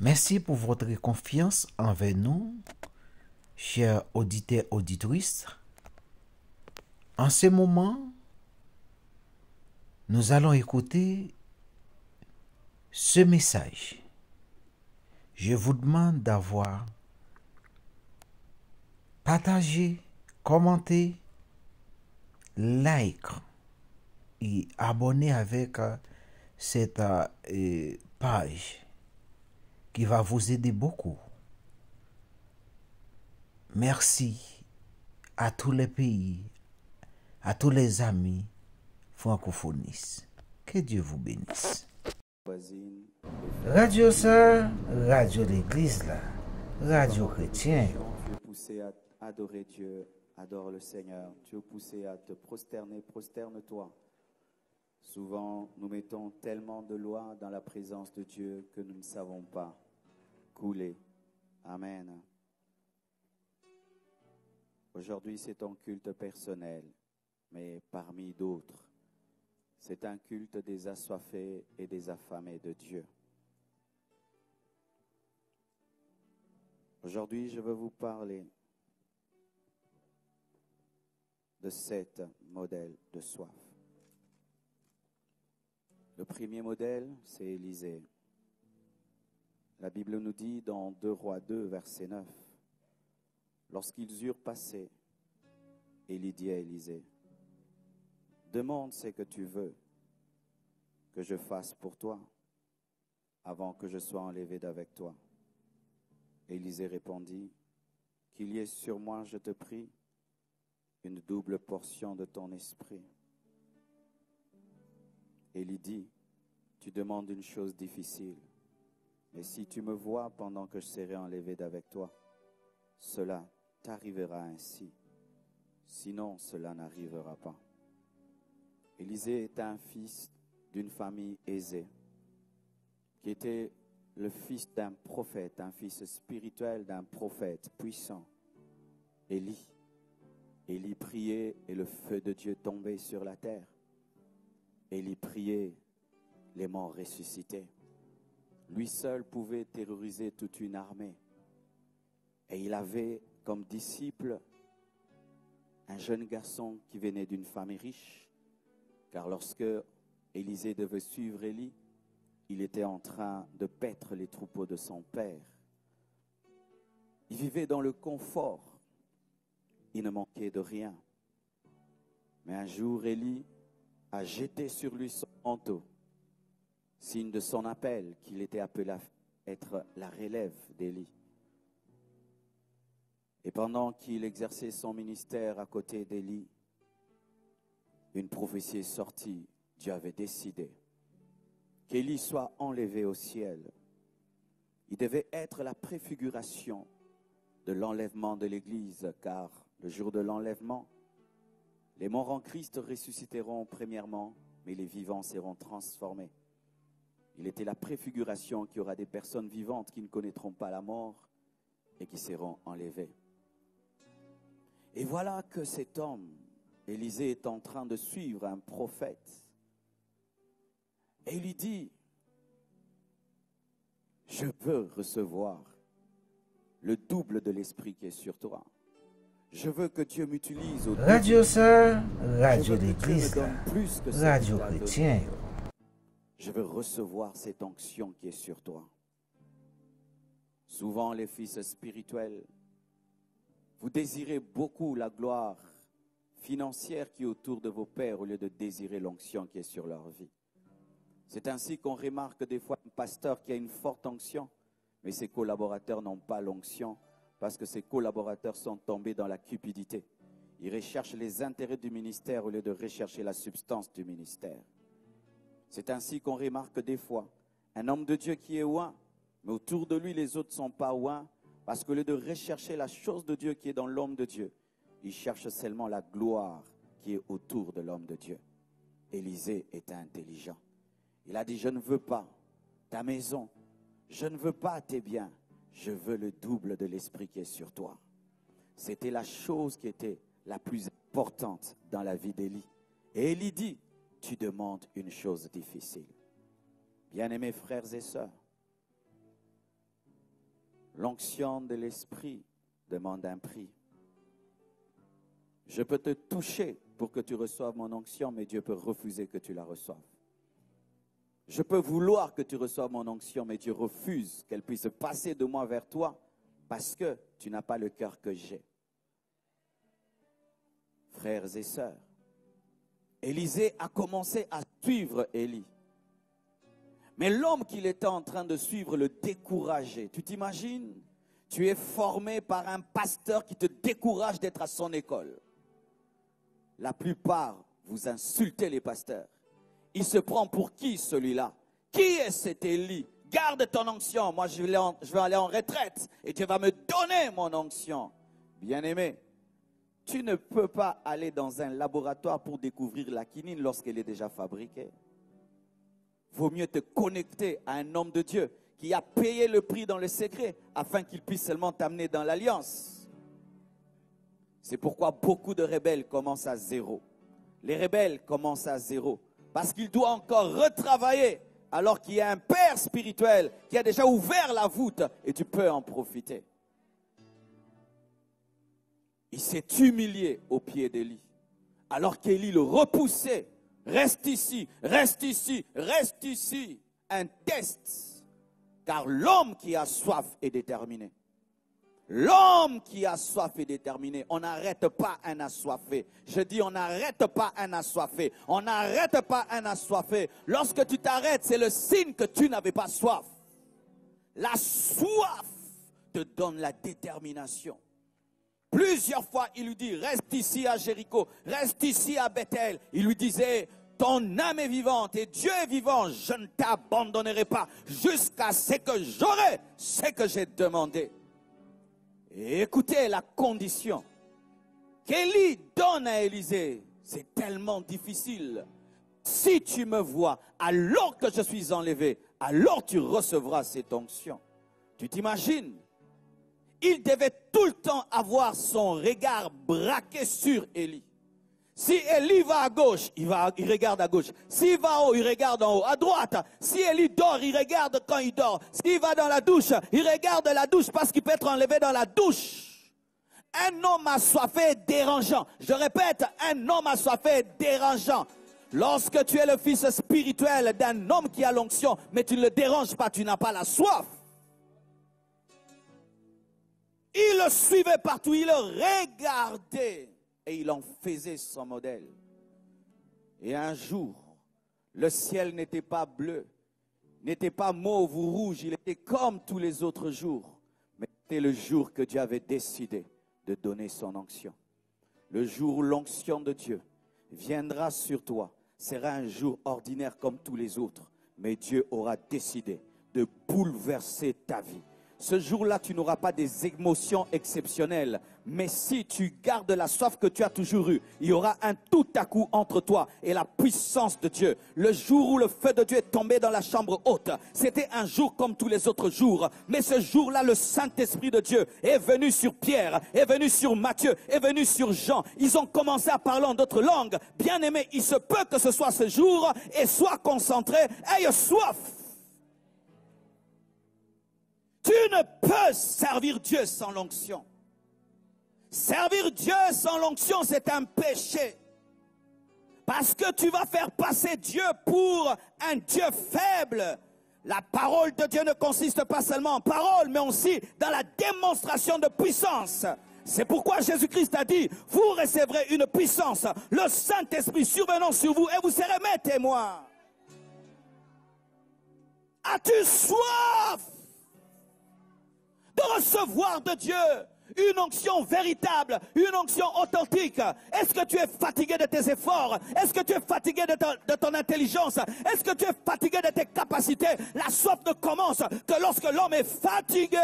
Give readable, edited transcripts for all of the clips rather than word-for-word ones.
Merci pour votre confiance envers nous, chers auditeurs, auditrices. En ce moment, nous allons écouter ce message. Je vous demande d'avoir partagé, commenté, like et abonné avec cette page qui va vous aider beaucoup. Merci à tous les pays, à tous les amis francophonistes. Que Dieu vous bénisse. Radio Sœur, Radio l'Église, là, Radio Chrétien. Tu es poussé à adorer Dieu, adore le Seigneur. Tu es poussé à te prosterner, prosterne-toi. Souvent, nous mettons tellement de lois dans la présence de Dieu que nous ne savons pas couler. Amen. Aujourd'hui, c'est un culte personnel, mais parmi d'autres, c'est un culte des assoiffés et des affamés de Dieu. Aujourd'hui, je veux vous parler de 7 modèles de soif. Le premier modèle, c'est Élisée. La Bible nous dit dans 2 Rois 2, verset 9, lorsqu'ils eurent passé, Élie dit à Élisée, « Demande ce que tu veux que je fasse pour toi avant que je sois enlevé d'avec toi. » Élisée répondit, « Qu'il y ait sur moi, je te prie, une double portion de ton esprit. » Élie dit, « Tu demandes une chose difficile, mais si tu me vois pendant que je serai enlevé d'avec toi, cela t'arrivera ainsi. Sinon, cela n'arrivera pas. » Élisée est un fils d'une famille aisée, qui était le fils d'un prophète, un fils spirituel d'un prophète puissant, Élie. Élie priait et le feu de Dieu tombait sur la terre. Élie priait, les morts ressuscitaient. Lui seul pouvait terroriser toute une armée. Et il avait comme disciple un jeune garçon qui venait d'une famille riche, car lorsque Élisée devait suivre Élie, il était en train de paître les troupeaux de son père. Il vivait dans le confort. Il ne manquait de rien. Mais un jour, Élie a jeté sur lui son manteau, signe de son appel, qu'il était appelé à être la relève d'Élie. Et pendant qu'il exerçait son ministère à côté d'Élie, une prophétie est sortie. Dieu avait décidé qu'Élie soit enlevé au ciel. Il devait être la préfiguration de l'enlèvement de l'Église, car le jour de l'enlèvement, les morts en Christ ressusciteront premièrement, mais les vivants seront transformés. Il était la préfiguration qu'il y aura des personnes vivantes qui ne connaîtront pas la mort et qui seront enlevées. Et voilà que cet homme, Élisée, est en train de suivre un prophète. Et il lui dit, « Je veux recevoir le double de l'esprit qui est sur toi. Je veux que Dieu m'utilise au double. Radio Sœur, Radio Je veux que Dieu me l'Église, là, donne plus que ce Radio qu'il a donné. Chrétien. Je veux recevoir cette onction qui est sur toi. » Souvent, les fils spirituels, vous désirez beaucoup la gloire financière qui est autour de vos pères au lieu de désirer l'onction qui est sur leur vie. C'est ainsi qu'on remarque des fois un pasteur qui a une forte onction, mais ses collaborateurs n'ont pas l'onction parce que ses collaborateurs sont tombés dans la cupidité. Ils recherchent les intérêts du ministère au lieu de rechercher la substance du ministère. C'est ainsi qu'on remarque des fois un homme de Dieu qui est oint, mais autour de lui les autres ne sont pas oints parce qu'au lieu de rechercher la chose de Dieu qui est dans l'homme de Dieu, ils cherchent seulement la gloire qui est autour de l'homme de Dieu. Élisée était intelligent. Il a dit, je ne veux pas ta maison, je ne veux pas tes biens, je veux le double de l'esprit qui est sur toi. C'était la chose qui était la plus importante dans la vie d'Élie. Et Élie dit, tu demandes une chose difficile. Bien-aimés frères et sœurs, L'onction de l'esprit demande un prix. Je peux te toucher pour que tu reçoives mon onction, mais Dieu peut refuser que tu la reçoives. Je peux vouloir que tu reçoives mon onction, mais Dieu refuse qu'elle puisse passer de moi vers toi parce que tu n'as pas le cœur que j'ai. Frères et sœurs, Élisée a commencé à suivre Élie. Mais l'homme qu'il était en train de suivre le décourageait. Tu t'imagines? Tu es formé par un pasteur qui te décourage d'être à son école. La plupart, vous insultez les pasteurs. Il se prend pour qui celui-là? Qui est cet Élie? Garde ton onction. Moi, je vais aller en retraite et tu vas me donner mon onction. Bien-aimé, tu ne peux pas aller dans un laboratoire pour découvrir la quinine lorsqu'elle est déjà fabriquée. Vaut mieux te connecter à un homme de Dieu qui a payé le prix dans le secret afin qu'il puisse seulement t'amener dans l'alliance. C'est pourquoi beaucoup de rebelles commencent à zéro. Les rebelles commencent à zéro parce qu'ils doivent encore retravailler alors qu'il y a un père spirituel qui a déjà ouvert la voûte et tu peux en profiter. Il s'est humilié aux pieds d'Élie alors qu'Élie le repoussait. Reste ici, reste ici, reste ici. Un test. Car l'homme qui a soif est déterminé. L'homme qui a soif est déterminé. On n'arrête pas un assoiffé. Je dis on n'arrête pas un assoiffé. On n'arrête pas un assoiffé. Lorsque tu t'arrêtes, c'est le signe que tu n'avais pas soif. La soif te donne la détermination. Plusieurs fois, il lui dit, reste ici à Jéricho, reste ici à Bethel. Il lui disait, ton âme est vivante et Dieu est vivant, je ne t'abandonnerai pas jusqu'à ce que j'aurai ce que j'ai demandé. Et écoutez la condition qu'Élie donne à Élisée, c'est tellement difficile. Si tu me vois alors que je suis enlevé, alors tu recevras cette onction. Tu t'imagines? Il devait tout le temps avoir son regard braqué sur Élie. Si Élie va à gauche, il regarde à gauche. S'il va en haut, il regarde en haut. À droite, si Élie dort, il regarde quand il dort. S'il va dans la douche, il regarde la douche parce qu'il peut être enlevé dans la douche. Un homme assoiffé est dérangeant. Je répète, un homme assoiffé est dérangeant. Lorsque tu es le fils spirituel d'un homme qui a l'onction, mais tu ne le déranges pas, tu n'as pas la soif. Il le suivait partout, il le regardait et il en faisait son modèle. Et un jour, le ciel n'était pas bleu, n'était pas mauve ou rouge, il était comme tous les autres jours. Mais c'était le jour que Dieu avait décidé de donner son onction. Le jour où l'onction de Dieu viendra sur toi sera un jour ordinaire comme tous les autres. Mais Dieu aura décidé de bouleverser ta vie. Ce jour-là, tu n'auras pas des émotions exceptionnelles. Mais si tu gardes la soif que tu as toujours eue, il y aura un tout à coup entre toi et la puissance de Dieu. Le jour où le feu de Dieu est tombé dans la chambre haute, c'était un jour comme tous les autres jours. Mais ce jour-là, le Saint-Esprit de Dieu est venu sur Pierre, est venu sur Matthieu, est venu sur Jean. Ils ont commencé à parler en d'autres langues. Bien aimé, il se peut que ce soit ce jour et sois concentré, aie soif. Tu ne peux servir Dieu sans l'onction. Servir Dieu sans l'onction, c'est un péché. Parce que tu vas faire passer Dieu pour un Dieu faible. La parole de Dieu ne consiste pas seulement en parole, mais aussi dans la démonstration de puissance. C'est pourquoi Jésus-Christ a dit, vous recevrez une puissance, le Saint-Esprit survenant sur vous, et vous serez mes témoins. As-tu soif de recevoir de Dieu une onction véritable, une onction authentique? Est-ce que tu es fatigué de tes efforts? Est-ce que tu es fatigué de ton intelligence? Est-ce que tu es fatigué de tes capacités? La soif ne commence que lorsque l'homme est fatigué.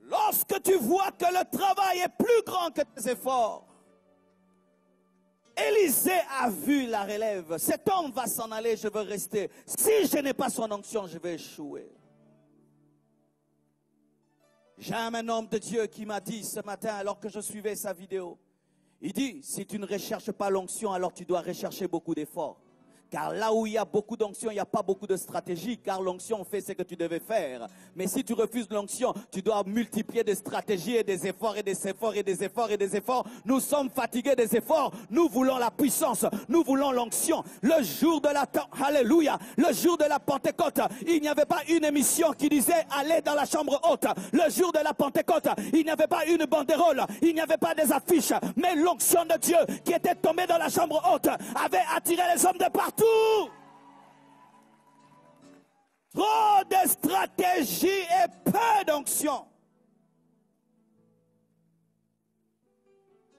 Lorsque tu vois que le travail est plus grand que tes efforts. Élisée a vu la relève. Cet homme va s'en aller, je veux rester. Si je n'ai pas son onction, je vais échouer. J'aime un homme de Dieu qui m'a dit ce matin, alors que je suivais sa vidéo, il dit, si tu ne recherches pas l'onction, alors tu dois rechercher beaucoup d'efforts. Car là où il y a beaucoup d'onction, il n'y a pas beaucoup de stratégie. Car l'onction fait ce que tu devais faire. Mais si tu refuses l'onction, tu dois multiplier des stratégies et des efforts et des efforts et des efforts et des efforts. Nous sommes fatigués des efforts. Nous voulons la puissance. Nous voulons l'onction. Le jour de la Alléluia. Le jour de la Pentecôte, il n'y avait pas une émission qui disait allez dans la chambre haute. Le jour de la Pentecôte, il n'y avait pas une banderole. Il n'y avait pas des affiches. Mais l'onction de Dieu qui était tombée dans la chambre haute avait attiré les hommes de partout. Trop de stratégie et peu d'onction.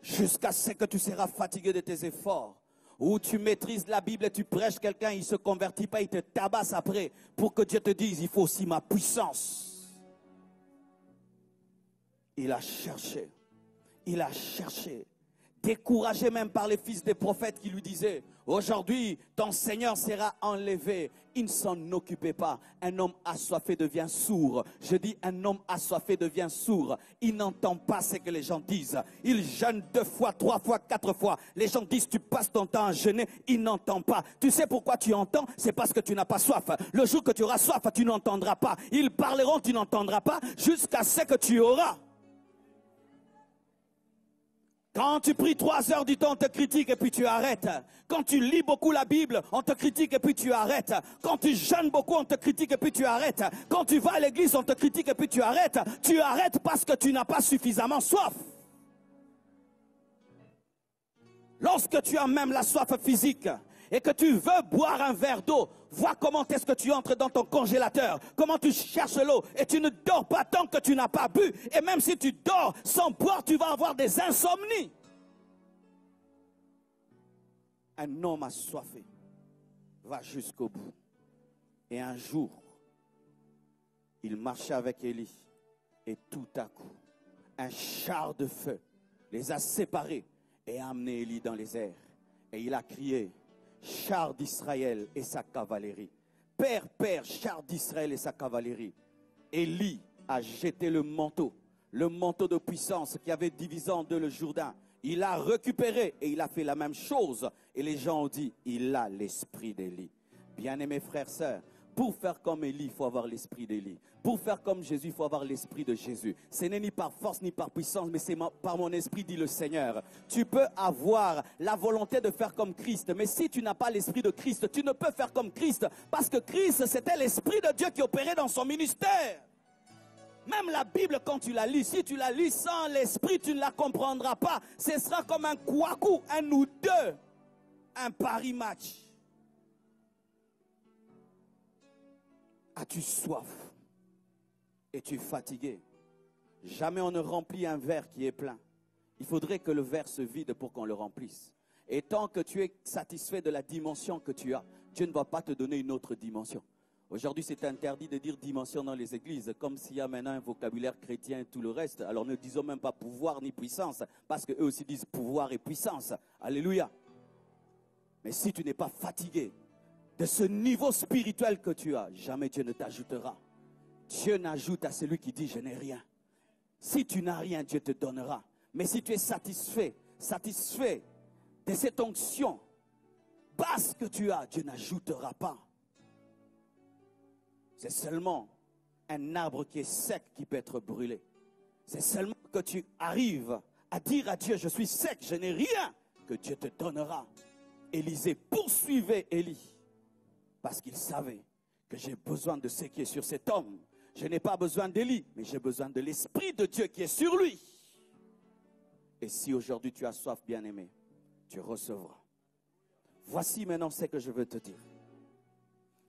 Jusqu'à ce que tu seras fatigué de tes efforts. Ou tu maîtrises la Bible et tu prêches quelqu'un, il ne se convertit pas, il te tabasse après. Pour que Dieu te dise, il faut aussi ma puissance. Il a cherché. Il a cherché. Découragé même par les fils des prophètes qui lui disaient, aujourd'hui, ton Seigneur sera enlevé. Il ne s'en occupait pas. Un homme assoiffé devient sourd. Je dis, un homme assoiffé devient sourd. Il n'entend pas ce que les gens disent. Il jeûne 2 fois, 3 fois, 4 fois. Les gens disent, tu passes ton temps à jeûner. Il n'entend pas. Tu sais pourquoi tu entends? C'est parce que tu n'as pas soif. Le jour que tu auras soif, tu n'entendras pas. Ils parleront, tu n'entendras pas, jusqu'à ce que tu auras. Quand tu pries 3 heures du temps, on te critique et puis tu arrêtes. Quand tu lis beaucoup la Bible, on te critique et puis tu arrêtes. Quand tu jeûnes beaucoup, on te critique et puis tu arrêtes. Quand tu vas à l'église, on te critique et puis tu arrêtes. Tu arrêtes parce que tu n'as pas suffisamment soif. Lorsque tu as même la soif physique et que tu veux boire un verre d'eau, vois comment est-ce que tu entres dans ton congélateur, comment tu cherches l'eau et tu ne dors pas tant que tu n'as pas bu. Et même si tu dors sans boire, tu vas avoir des insomnies. Un homme assoiffé va jusqu'au bout. Et un jour, il marchait avec Élie et tout à coup, un char de feu les a séparés et a amené Élie dans les airs. Et il a crié, char d'Israël et sa cavalerie. Père, Père, char d'Israël et sa cavalerie. Élie a jeté le manteau de puissance qui avait divisé en 2 le Jourdain. Il a récupéré et il a fait la même chose. Et les gens ont dit, il a l'esprit d'Élie. Bien-aimés frères, sœurs, pour faire comme Élie, il faut avoir l'esprit d'Élie. Pour faire comme Jésus, il faut avoir l'esprit de Jésus. Ce n'est ni par force ni par puissance, mais c'est par mon esprit, dit le Seigneur. Tu peux avoir la volonté de faire comme Christ, mais si tu n'as pas l'esprit de Christ, tu ne peux faire comme Christ, parce que Christ, c'était l'esprit de Dieu qui opérait dans son ministère. Même la Bible, quand tu la lis, si tu la lis sans l'esprit, tu ne la comprendras pas. Ce sera comme un couakou, un ou deux, un pari match. As-tu soif? Es-tu fatigué? Jamais on ne remplit un verre qui est plein. Il faudrait que le verre se vide pour qu'on le remplisse. Et tant que tu es satisfait de la dimension que tu as, Dieu ne va pas te donner une autre dimension. Aujourd'hui, c'est interdit de dire dimension dans les églises, comme s'il y a maintenant un vocabulaire chrétien et tout le reste. Alors ne disons même pas pouvoir ni puissance, parce qu'eux aussi disent pouvoir et puissance. Alléluia. Mais si tu n'es pas fatigué de ce niveau spirituel que tu as, jamais Dieu ne t'ajoutera. Dieu n'ajoute à celui qui dit je n'ai rien. Si tu n'as rien, Dieu te donnera. Mais si tu es satisfait de cette onction basse que tu as, Dieu n'ajoutera pas. C'est seulement un arbre qui est sec qui peut être brûlé. C'est seulement que tu arrives à dire à Dieu, je suis sec, je n'ai rien, que Dieu te donnera. Élisée poursuivait Élie parce qu'il savait que j'ai besoin de ce qui est sur cet homme. Je n'ai pas besoin d'Élie, mais j'ai besoin de l'Esprit de Dieu qui est sur lui. Et si aujourd'hui tu as soif, bien-aimé, tu recevras. Voici maintenant ce que je veux te dire.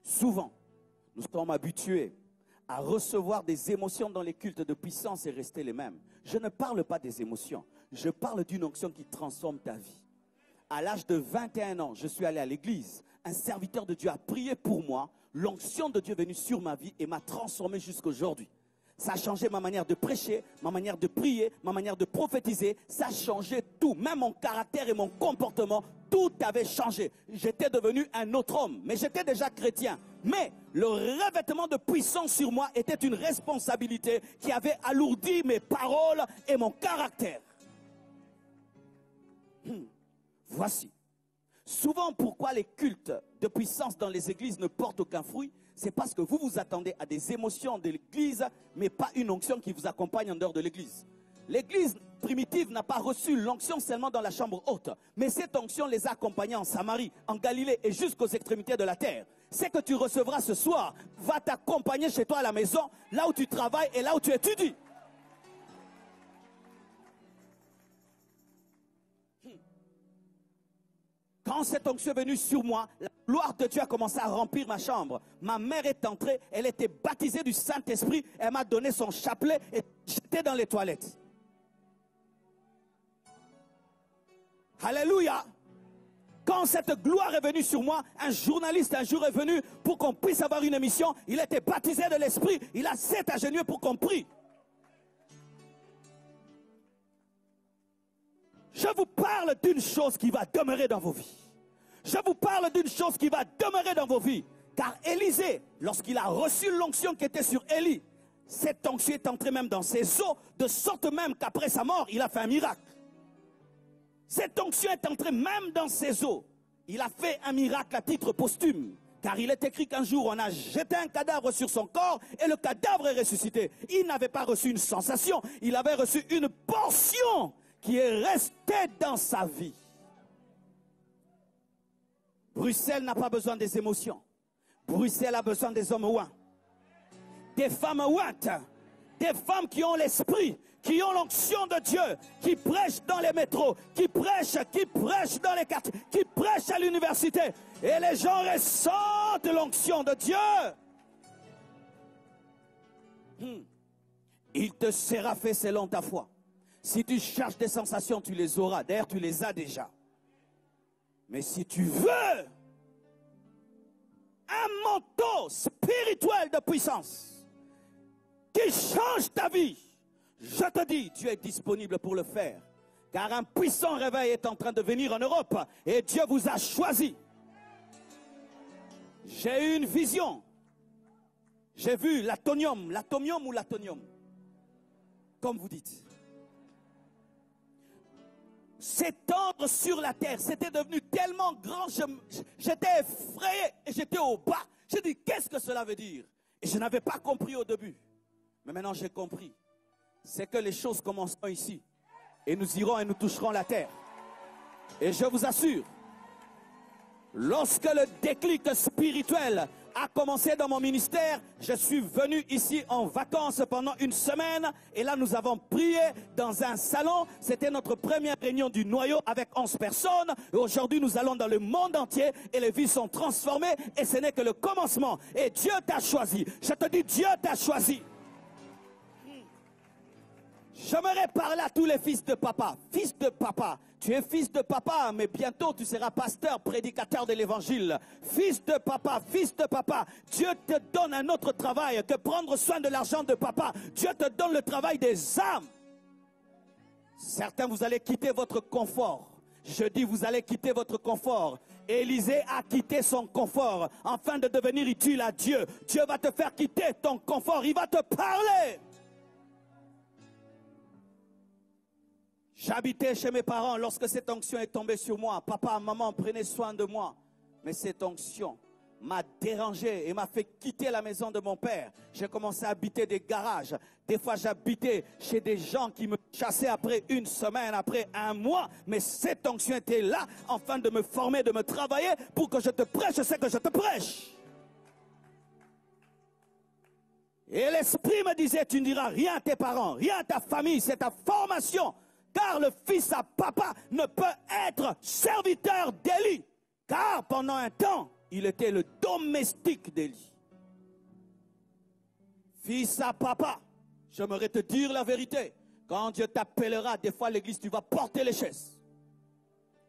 Souvent, nous sommes habitués à recevoir des émotions dans les cultes de puissance et rester les mêmes. Je ne parle pas des émotions, je parle d'une onction qui transforme ta vie. À l'âge de 21 ans, je suis allé à l'église. Un serviteur de Dieu a prié pour moi. L'onction de Dieu est venue sur ma vie et m'a transformé jusqu'à aujourd'hui. Ça a changé ma manière de prêcher, ma manière de prier, ma manière de prophétiser. Ça a changé tout, même mon caractère et mon comportement. Tout avait changé. J'étais devenu un autre homme, mais j'étais déjà chrétien. Mais le revêtement de puissance sur moi était une responsabilité qui avait alourdi mes paroles et mon caractère. Voici Souvent, pourquoi les cultes de puissance dans les églises ne portent aucun fruit? C'est parce que vous vous attendez à des émotions de l'église, mais pas une onction qui vous accompagne en dehors de l'église. L'église primitive n'a pas reçu l'onction seulement dans la chambre haute, mais cette onction les a accompagnés en Samarie, en Galilée et jusqu'aux extrémités de la terre. Ce que tu recevras ce soir va t'accompagner chez toi à la maison, là où tu travailles et là où tu étudies. Quand cette onction est venue sur moi, la gloire de Dieu a commencé à remplir ma chambre. Ma mère est entrée, elle était baptisée du Saint-Esprit, elle m'a donné son chapelet et j'étais dans les toilettes. Alléluia! Quand cette gloire est venue sur moi, un journaliste un jour est venu pour qu'on puisse avoir une émission. Il était baptisé de l'Esprit, il a 7 agenouillés pour qu'on prie. Je vous parle d'une chose qui va demeurer dans vos vies. Je vous parle d'une chose qui va demeurer dans vos vies. Car Élisée, lorsqu'il a reçu l'onction qui était sur Élie, cette onction est entrée même dans ses os, de sorte même qu'après sa mort, il a fait un miracle. Cette onction est entrée même dans ses os. Il a fait un miracle à titre posthume. Car il est écrit qu'un jour, on a jeté un cadavre sur son corps et le cadavre est ressuscité. Il n'avait pas reçu une sensation, il avait reçu une portion qui est restée dans sa vie. Bruxelles n'a pas besoin des émotions. Bruxelles a besoin des hommes ouins. Des femmes ouintes. Des femmes qui ont l'esprit, qui ont l'onction de Dieu, qui prêchent dans les métros, qui prêchent dans les quartiers, qui prêchent à l'université. Et les gens ressentent l'onction de Dieu. Il te sera fait selon ta foi. Si tu cherches des sensations, tu les auras. D'ailleurs, tu les as déjà. Mais si tu veux un manteau spirituel de puissance qui change ta vie, je te dis, tu es disponible pour le faire. Car un puissant réveil est en train de venir en Europe et Dieu vous a choisi. J'ai eu une vision. J'ai vu l'atomium ou l'atonium, comme vous dites, s'étendre sur la terre. C'était devenu tellement grand, j'étais effrayé et j'étais au bas. J'ai dit, qu'est-ce que cela veut dire? Et je n'avais pas compris au début. Mais maintenant j'ai compris. C'est que les choses commenceront ici. Et nous irons et nous toucherons la terre. Et je vous assure, lorsque le déclic spirituel a commencé dans mon ministère, je suis venu ici en vacances pendant une semaine et là nous avons prié dans un salon. C'était notre première réunion du noyau avec 11 personnes et aujourd'hui nous allons dans le monde entier et les vies sont transformées et ce n'est que le commencement. Et Dieu t'a choisi. Je te dis, Dieu t'a choisi. J'aimerais parler à tous les fils de papa. Fils de papa, tu es fils de papa, mais bientôt tu seras pasteur, prédicateur de l'évangile. Fils de papa, Dieu te donne un autre travail que prendre soin de l'argent de papa. Dieu te donne le travail des âmes. Certains, vous allez quitter votre confort. Je dis, vous allez quitter votre confort. Élisée a quitté son confort afin de devenir utile à Dieu. Dieu va te faire quitter ton confort, il va te parler. J'habitais chez mes parents lorsque cette onction est tombée sur moi. Papa, maman, prenez soin de moi. Mais cette onction m'a dérangé et m'a fait quitter la maison de mon père. J'ai commencé à habiter des garages. Des fois, j'habitais chez des gens qui me chassaient après une semaine, après un mois. Mais cette onction était là, afin de me former, de me travailler pour que je te prêche ce que je te prêche. Et l'esprit me disait, tu ne diras rien à tes parents, rien à ta famille, c'est ta formation. Car le fils à papa ne peut être serviteur d'Élie. Car pendant un temps, il était le domestique d'Élie. Fils à papa, j'aimerais te dire la vérité. Quand Dieu t'appellera, des fois à l'église, tu vas porter les chaises.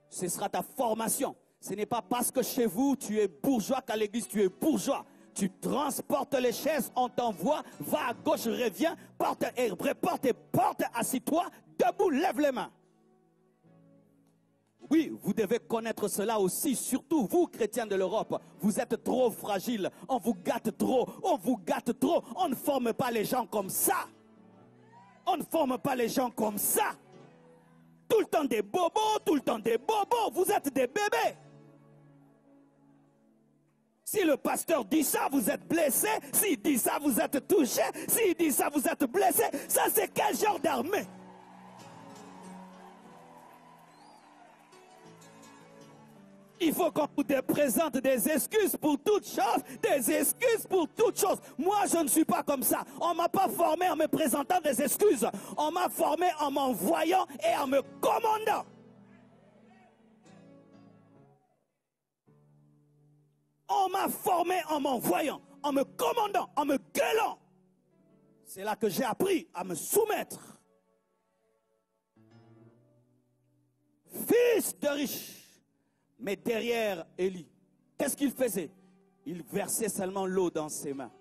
Ce sera ta formation. Ce n'est pas parce que chez vous, tu es bourgeois qu'à l'église, tu es bourgeois. Tu transportes les chaises, on t'envoie, va à gauche, reviens, porte et porte, assis-toi, debout, lève les mains. Oui, vous devez connaître cela aussi, surtout vous, chrétiens de l'Europe. Vous êtes trop fragiles, on vous gâte trop, on ne forme pas les gens comme ça. On ne forme pas les gens comme ça. Tout le temps des bobos, vous êtes des bébés. Si le pasteur dit ça, vous êtes blessé. S'il dit ça, vous êtes touché. S'il dit ça, vous êtes blessé. Ça, c'est quel genre d'armée? Il faut qu'on vous présente des excuses pour toutes choses. Des excuses pour toutes choses. Moi, je ne suis pas comme ça. On ne m'a pas formé en me présentant des excuses. On m'a formé en m'envoyant et en me commandant. On m'a formé en m'envoyant, en me commandant, en me gueulant. C'est là que j'ai appris à me soumettre. Fils de riche, mais derrière Élie, qu'est-ce qu'il faisait? Il versait seulement l'eau dans ses mains.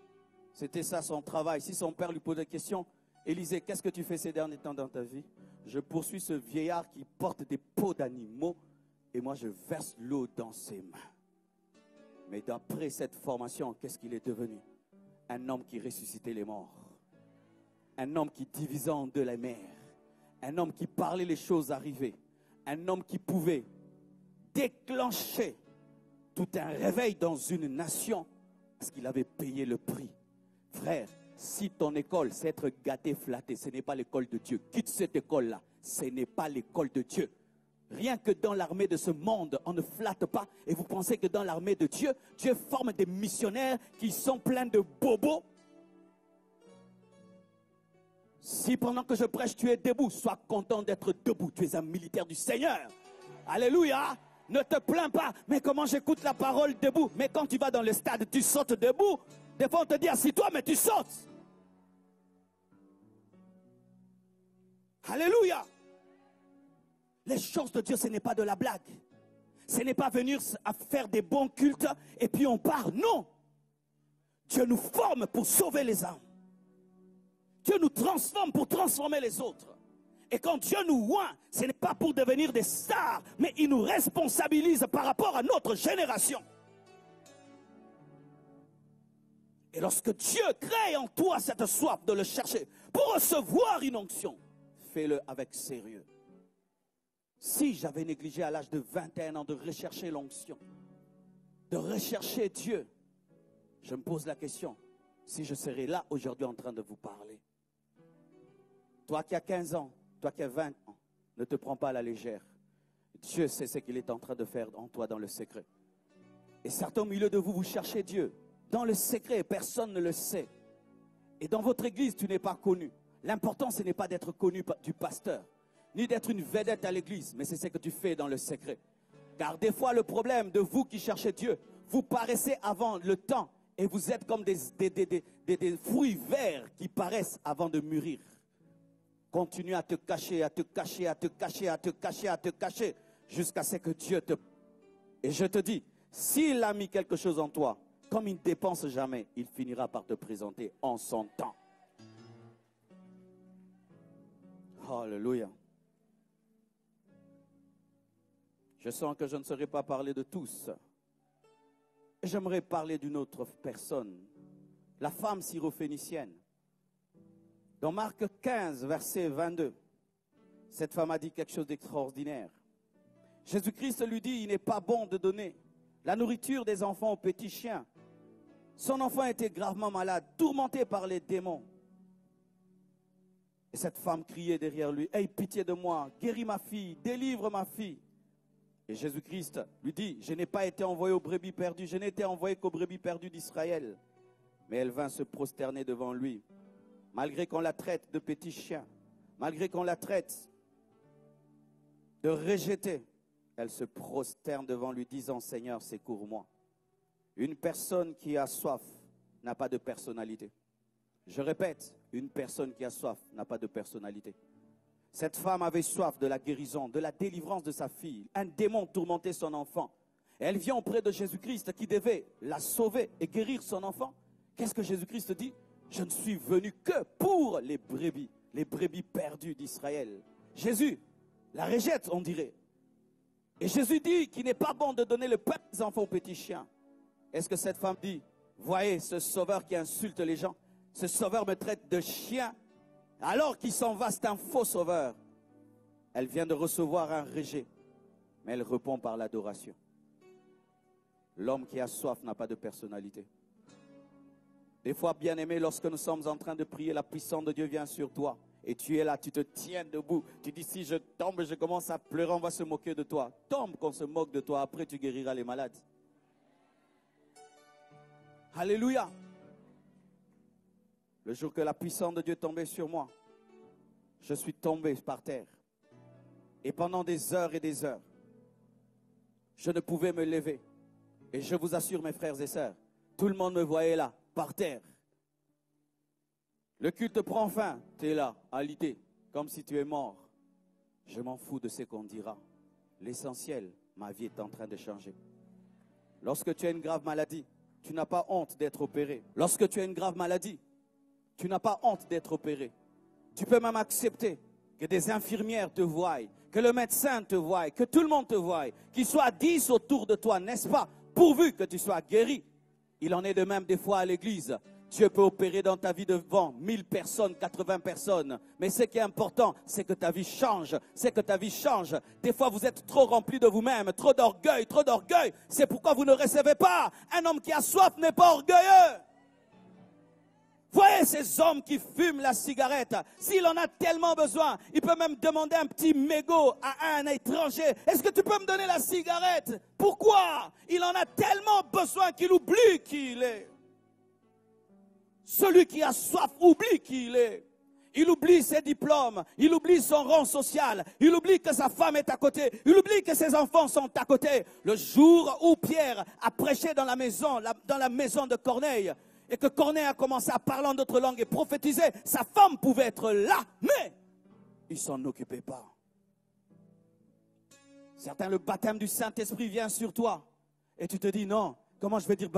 C'était ça son travail. Si son père lui posait des questions, Élisée, qu'est-ce que tu fais ces derniers temps dans ta vie? Je poursuis ce vieillard qui porte des peaux d'animaux et moi je verse l'eau dans ses mains. Mais d'après cette formation, qu'est-ce qu'il est devenu? Un homme qui ressuscitait les morts. Un homme qui divisait en deux la mer. Un homme qui parlait les choses arrivées. Un homme qui pouvait déclencher tout un réveil dans une nation parce qu'il avait payé le prix. Frère, si ton école, c'est être gâté, flatté, ce n'est pas l'école de Dieu. Quitte cette école-là. Ce n'est pas l'école de Dieu. Rien que dans l'armée de ce monde, on ne flatte pas. Et vous pensez que dans l'armée de Dieu, Dieu forme des missionnaires qui sont pleins de bobos. Si pendant que je prêche, tu es debout, sois content d'être debout. Tu es un militaire du Seigneur. Alléluia. Ne te plains pas. Mais comment j'écoute la parole debout? Mais quand tu vas dans le stade, tu sautes debout. Des fois, on te dit assis-toi, mais tu sautes. Alléluia. Les choses de Dieu, ce n'est pas de la blague. Ce n'est pas venir à faire des bons cultes et puis on part. Non. Dieu nous forme pour sauver les âmes. Dieu nous transforme pour transformer les autres. Et quand Dieu nous oint, ce n'est pas pour devenir des stars, mais il nous responsabilise par rapport à notre génération. Et lorsque Dieu crée en toi cette soif de le chercher pour recevoir une onction, fais-le avec sérieux. Si j'avais négligé à l'âge de 21 ans de rechercher l'onction, de rechercher Dieu, je me pose la question, si je serais là aujourd'hui en train de vous parler. Toi qui as 15 ans, toi qui as 20 ans, ne te prends pas à la légère. Dieu sait ce qu'il est en train de faire en toi dans le secret. Et certains au milieu de vous, vous cherchez Dieu. Dans le secret, personne ne le sait. Et dans votre église, tu n'es pas connu. L'important, ce n'est pas d'être connu du pasteur, ni d'être une vedette à l'église, mais c'est ce que tu fais dans le secret. Car des fois, le problème de vous qui cherchez Dieu, vous paraissez avant le temps et vous êtes comme des fruits verts qui paraissent avant de mûrir. Continue à te cacher, à te cacher, à te cacher, à te cacher, à te cacher, jusqu'à ce que Dieu te... Et je te dis, s'il a mis quelque chose en toi, comme il ne dépense jamais, il finira par te présenter en son temps. Alléluia. Je sens que je ne saurais pas parler de tous. J'aimerais parler d'une autre personne, la femme syrophénicienne. Dans Marc 15, verset 22, cette femme a dit quelque chose d'extraordinaire. Jésus-Christ lui dit, il n'est pas bon de donner la nourriture des enfants aux petits chiens. Son enfant était gravement malade, tourmenté par les démons. Et cette femme criait derrière lui, « Aie pitié de moi, guéris ma fille, délivre ma fille. » Et Jésus-Christ lui dit, « Je n'ai pas été envoyé aux brebis perdues, je n'ai été envoyé qu'aux brebis perdues d'Israël. » Mais elle vint se prosterner devant lui. Malgré qu'on la traite de petit chien, malgré qu'on la traite de rejeter, elle se prosterne devant lui, disant, « Seigneur, secours-moi. » Une personne qui a soif n'a pas de personnalité. Je répète, une personne qui a soif n'a pas de personnalité. Cette femme avait soif de la guérison, de la délivrance de sa fille. Un démon tourmentait son enfant. Et elle vient auprès de Jésus-Christ qui devait la sauver et guérir son enfant. Qu'est-ce que Jésus-Christ dit? Je ne suis venu que pour les brebis perdues d'Israël. Jésus la rejette, on dirait. Et Jésus dit qu'il n'est pas bon de donner le pain des enfants aux petits chiens. Est-ce que cette femme dit, voyez ce sauveur qui insulte les gens, ce sauveur me traite de chien, alors qu'il s'en va, c'est un faux sauveur. Elle vient de recevoir un rejet, mais elle répond par l'adoration. L'homme qui a soif n'a pas de personnalité. Des fois, bien-aimé, lorsque nous sommes en train de prier, la puissance de Dieu vient sur toi. Et tu es là, tu te tiens debout. Tu dis, si je tombe, je commence à pleurer, on va se moquer de toi. Tombe qu'on se moque de toi, après tu guériras les malades. Alléluia. Le jour que la puissance de Dieu est tombée sur moi, je suis tombé par terre. Et pendant des heures et des heures, je ne pouvais me lever. Et je vous assure, mes frères et sœurs, tout le monde me voyait là, par terre. Le culte prend fin, tu es là, alité, comme si tu es mort. Je m'en fous de ce qu'on dira. L'essentiel, ma vie est en train de changer. Lorsque tu as une grave maladie, tu n'as pas honte d'être opéré. Lorsque tu as une grave maladie, tu n'as pas honte d'être opéré. Tu peux même accepter que des infirmières te voient, que le médecin te voie, que tout le monde te voie, qu'il soit 10 autour de toi, n'est-ce pas? Pourvu que tu sois guéri. Il en est de même des fois à l'église. Dieu peut opérer dans ta vie devant 1000 personnes, 80 personnes. Mais ce qui est important, c'est que ta vie change. C'est que ta vie change. Des fois, vous êtes trop rempli de vous-même, trop d'orgueil, trop d'orgueil. C'est pourquoi vous ne recevez pas. Un homme qui a soif n'est pas orgueilleux. Voyez ces hommes qui fument la cigarette. S'il en a tellement besoin, il peut même demander un petit mégot à un étranger. Est-ce que tu peux me donner la cigarette? Pourquoi? Il en a tellement besoin qu'il oublie qui il est. Celui qui a soif oublie qui il est. Il oublie ses diplômes, il oublie son rang social, il oublie que sa femme est à côté, il oublie que ses enfants sont à côté. Le jour où Pierre a prêché dans la maison de Corneille, et que Corneille a commencé à parler en d'autres langues et prophétiser, sa femme pouvait être là, mais il ne s'en occupait pas. Certains, le baptême du Saint-Esprit vient sur toi, et tu te dis non. Comment je vais dire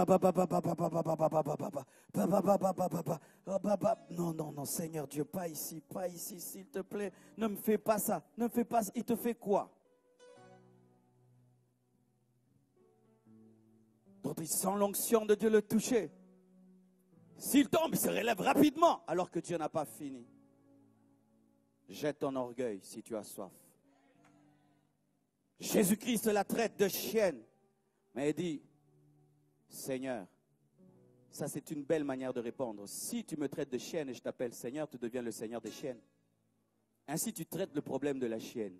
non, Seigneur Dieu, pas ici, s'il te plaît. Ne me fais pas ça, ne me fais pas ça. Il te fait quoi? Donc il sent l'onction de Dieu le toucher. S'il tombe, il se relève rapidement, alors que Dieu n'a pas fini. Jette ton orgueil si tu as soif. Jésus-Christ la traite de chienne, mais il dit, Seigneur, ça c'est une belle manière de répondre. Si tu me traites de chienne et je t'appelle Seigneur, tu deviens le Seigneur des chiennes. Ainsi tu traites le problème de la chienne.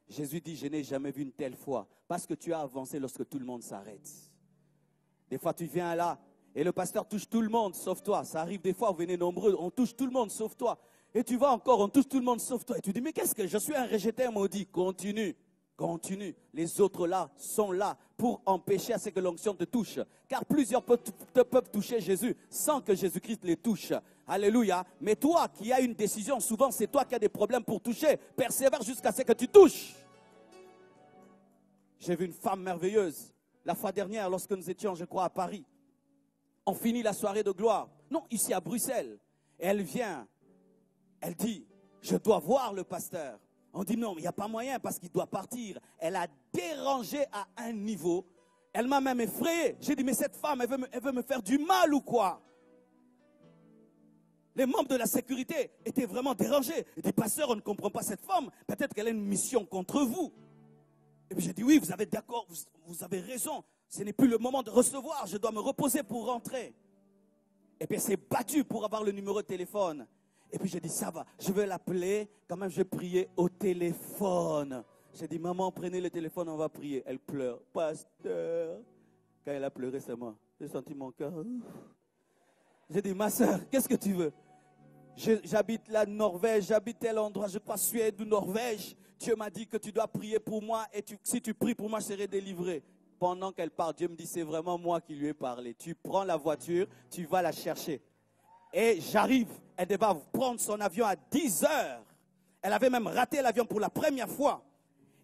Jésus dit, je n'ai jamais vu une telle foi, parce que tu as avancé lorsque tout le monde s'arrête. Des fois tu viens là, et le pasteur touche tout le monde sauf toi. Ça arrive des fois, vous venez nombreux, on touche tout le monde sauf toi. Et tu vas encore, on touche tout le monde sauf toi. Et tu dis, mais qu'est-ce que je suis un rejeté, un maudit? Continue. Continue. Les autres là sont là pour empêcher à ce que l'onction te touche. Car plusieurs peuvent toucher Jésus sans que Jésus-Christ les touche. Alléluia. Mais toi qui as une décision, souvent c'est toi qui as des problèmes pour toucher. Persévère jusqu'à ce que tu touches. J'ai vu une femme merveilleuse la fois dernière lorsque nous étions, je crois, à Paris. On finit la soirée de gloire. Non, ici à Bruxelles. Et elle vient. Elle dit, je dois voir le pasteur. On dit non, mais il n'y a pas moyen parce qu'il doit partir. Elle a dérangé à un niveau. Elle m'a même effrayé. J'ai dit, mais cette femme, elle veut me faire du mal ou quoi? Les membres de la sécurité étaient vraiment dérangés. Ils disent, pasteur, on ne comprend pas cette femme. Peut-être qu'elle a une mission contre vous. Et puis j'ai dit, oui, vous avez d'accord, vous avez raison. Ce n'est plus le moment de recevoir. Je dois me reposer pour rentrer. Et puis elle s'est battue pour avoir le numéro de téléphone. Et puis j'ai dit, ça va, je vais l'appeler, quand même je vais prier au téléphone. J'ai dit, maman, prenez le téléphone, on va prier. Elle pleure. Pasteur. Quand elle a pleuré, c'est moi. J'ai senti mon cœur. J'ai dit, ma soeur, qu'est-ce que tu veux? J'habite la Norvège, j'habite tel endroit, je crois Suède ou Norvège. Dieu m'a dit que tu dois prier pour moi et si tu pries pour moi, je serai délivré. Pendant qu'elle parle, Dieu me dit, c'est vraiment moi qui lui ai parlé. Tu prends la voiture, tu vas la chercher. Et j'arrive, elle devait prendre son avion à 10 heures. Elle avait même raté l'avion pour la première fois.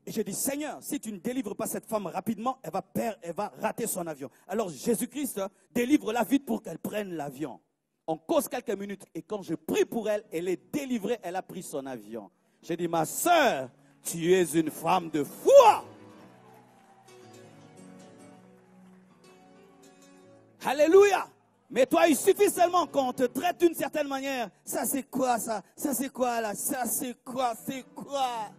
Et j'ai dit, Seigneur, si tu ne délivres pas cette femme rapidement, elle va rater son avion. Alors Jésus-Christ, délivre-la vite pour qu'elle prenne l'avion. On cause quelques minutes et quand je prie pour elle, elle est délivrée, elle a pris son avion. J'ai dit, ma soeur, tu es une femme de foi. Alléluia. Mais toi, il suffit seulement qu'on te traite d'une certaine manière. Ça, c'est quoi, ça? Ça, c'est quoi, là? Ça, c'est quoi? C'est quoi?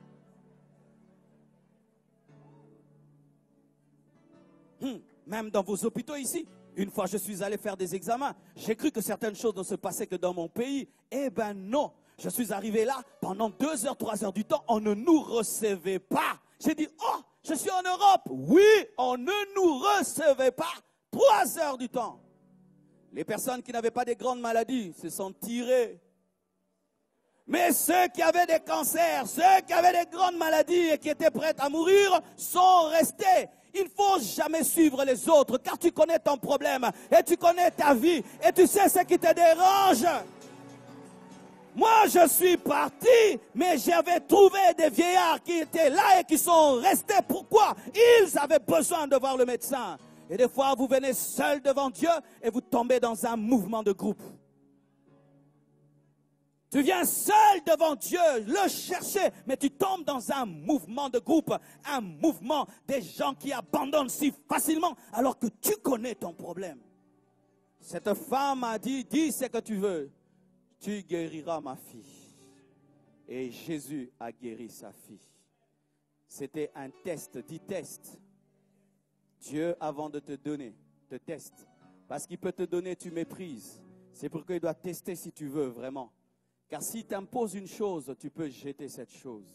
même dans vos hôpitaux ici. Une fois, je suis allé faire des examens. J'ai cru que certaines choses ne se passaient que dans mon pays. Eh bien non. Je suis arrivé là, pendant 2 heures, 3 heures du temps, on ne nous recevait pas. J'ai dit, oh, je suis en Europe. Oui, on ne nous recevait pas. 3 heures du temps. Les personnes qui n'avaient pas des grandes maladies se sont tirées. Mais ceux qui avaient des cancers, ceux qui avaient des grandes maladies et qui étaient prêts à mourir, sont restés. Il ne faut jamais suivre les autres, car tu connais ton problème, et tu connais ta vie, et tu sais ce qui te dérange. Moi, je suis parti, mais j'avais trouvé des vieillards qui étaient là et qui sont restés. Pourquoi? Ils avaient besoin de voir le médecin. Et des fois, vous venez seul devant Dieu et vous tombez dans un mouvement de groupe. Tu viens seul devant Dieu, le chercher, mais tu tombes dans un mouvement de groupe, un mouvement des gens qui abandonnent si facilement alors que tu connais ton problème. Cette femme a dit, dis ce que tu veux, tu guériras ma fille. Et Jésus a guéri sa fille. C'était un test, dit test. Dieu, avant de te donner, te teste. Parce qu'il peut te donner, tu méprises. C'est pourquoi il doit tester si tu veux vraiment. Car s'il t'impose une chose, tu peux jeter cette chose.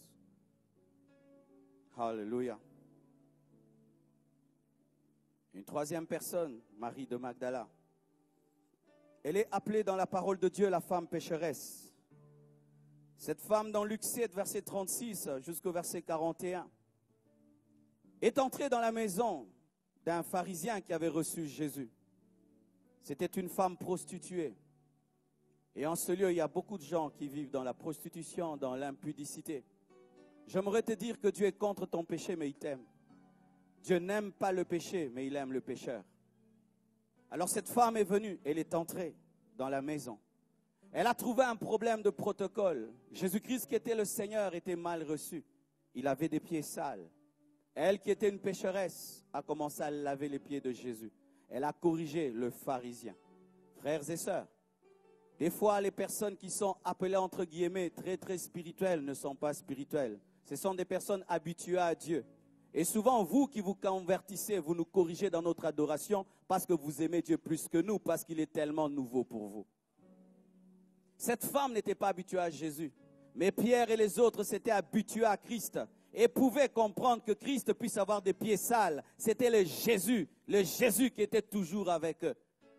Alléluia. Une troisième personne, Marie de Magdala. Elle est appelée dans la parole de Dieu la femme pécheresse. Cette femme dans Luc 7, verset 36 jusqu'au verset 41, est entrée dans la maison d'un pharisien qui avait reçu Jésus. C'était une femme prostituée. Et en ce lieu, il y a beaucoup de gens qui vivent dans la prostitution, dans l'impudicité. J'aimerais te dire que Dieu est contre ton péché, mais il t'aime. Dieu n'aime pas le péché, mais il aime le pécheur. Alors cette femme est venue, elle est entrée dans la maison. Elle a trouvé un problème de protocole. Jésus-Christ qui était le Seigneur était mal reçu. Il avait des pieds sales. Elle qui était une pécheresse a commencé à laver les pieds de Jésus. Elle a corrigé le pharisien. Frères et sœurs, des fois, les personnes qui sont appelées entre guillemets très spirituelles ne sont pas spirituelles. Ce sont des personnes habituées à Dieu. Et souvent, vous qui vous convertissez, vous nous corrigez dans notre adoration parce que vous aimez Dieu plus que nous, parce qu'il est tellement nouveau pour vous. Cette femme n'était pas habituée à Jésus. Mais Pierre et les autres s'étaient habitués à Christ et pouvaient comprendre que Christ puisse avoir des pieds sales. C'était le Jésus qui était toujours avec eux.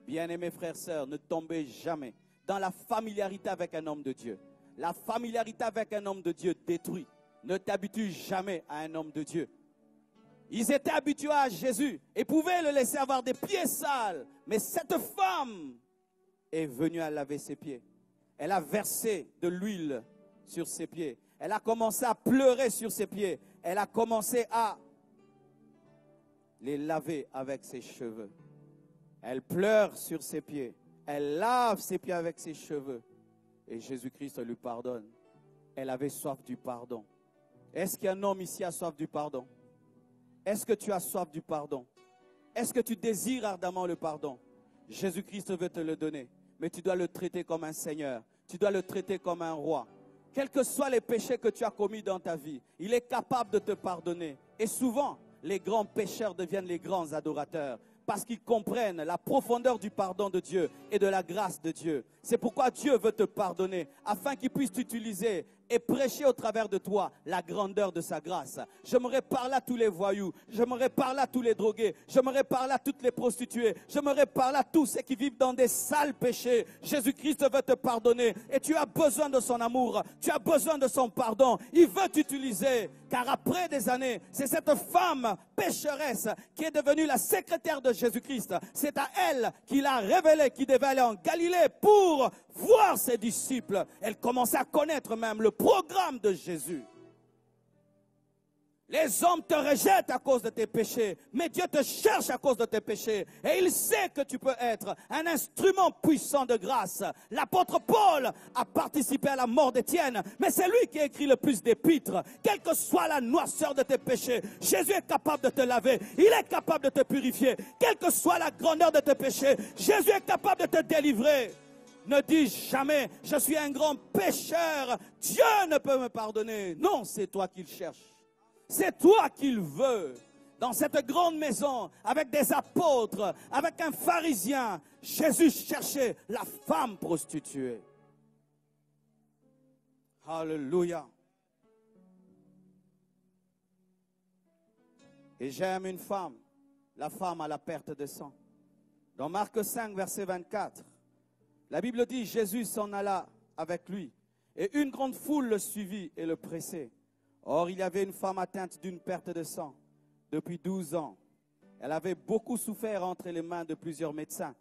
Bien-aimés frères et sœurs, ne tombez jamais dans la familiarité avec un homme de Dieu. La familiarité avec un homme de Dieu détruit. Ne t'habitue jamais à un homme de Dieu. Ils étaient habitués à Jésus et pouvaient le laisser avoir des pieds sales. Mais cette femme est venue à laver ses pieds. Elle a versé de l'huile sur ses pieds. Elle a commencé à pleurer sur ses pieds. Elle a commencé à les laver avec ses cheveux. Elle pleure sur ses pieds. Elle lave ses pieds avec ses cheveux. Et Jésus-Christ lui pardonne. Elle avait soif du pardon. Est-ce qu'un homme ici a soif du pardon? Est-ce que tu as soif du pardon? Est-ce que tu désires ardemment le pardon? Jésus-Christ veut te le donner. Mais tu dois le traiter comme un Seigneur. Tu dois le traiter comme un roi. Quels que soient les péchés que tu as commis dans ta vie, il est capable de te pardonner. Et souvent, les grands pécheurs deviennent les grands adorateurs. Parce qu'ils comprennent la profondeur du pardon de Dieu et de la grâce de Dieu. C'est pourquoi Dieu veut te pardonner, afin qu'il puisse t'utiliser et prêcher au travers de toi la grandeur de sa grâce. J'aimerais parler à tous les voyous, j'aimerais parler à tous les drogués, j'aimerais parler à toutes les prostituées, j'aimerais parler à tous ceux qui vivent dans des sales péchés. Jésus-Christ veut te pardonner et tu as besoin de son amour, tu as besoin de son pardon. Il veut t'utiliser, car après des années, c'est cette femme pécheresse qui est devenue la secrétaire de Jésus-Christ. C'est à elle qu'il a révélé qu'il devait aller en Galilée pour voir ses disciples. Elle commençait à connaître même le programme de Jésus. Les hommes te rejettent à cause de tes péchés, mais Dieu te cherche à cause de tes péchés. Et il sait que tu peux être un instrument puissant de grâce. L'apôtre Paul a participé à la mort d'Étienne, mais c'est lui qui a écrit le plus d'épîtres. Quelle que soit la noirceur de tes péchés, Jésus est capable de te laver. Il est capable de te purifier. Quelle que soit la grandeur de tes péchés, Jésus est capable de te délivrer. Ne dis jamais, je suis un grand pécheur, Dieu ne peut me pardonner. Non, c'est toi qu'il cherche. C'est toi qu'il veut. dans cette grande maison, avec des apôtres, avec un pharisien, Jésus cherchait la femme prostituée. Alléluia. Et j'aime une femme, la femme à la perte de sang. Dans Marc 5, verset 24, la Bible dit, Jésus s'en alla avec lui, et une grande foule le suivit et le pressait. Or, il y avait une femme atteinte d'une perte de sang depuis 12 ans. Elle avait beaucoup souffert entre les mains de plusieurs médecins.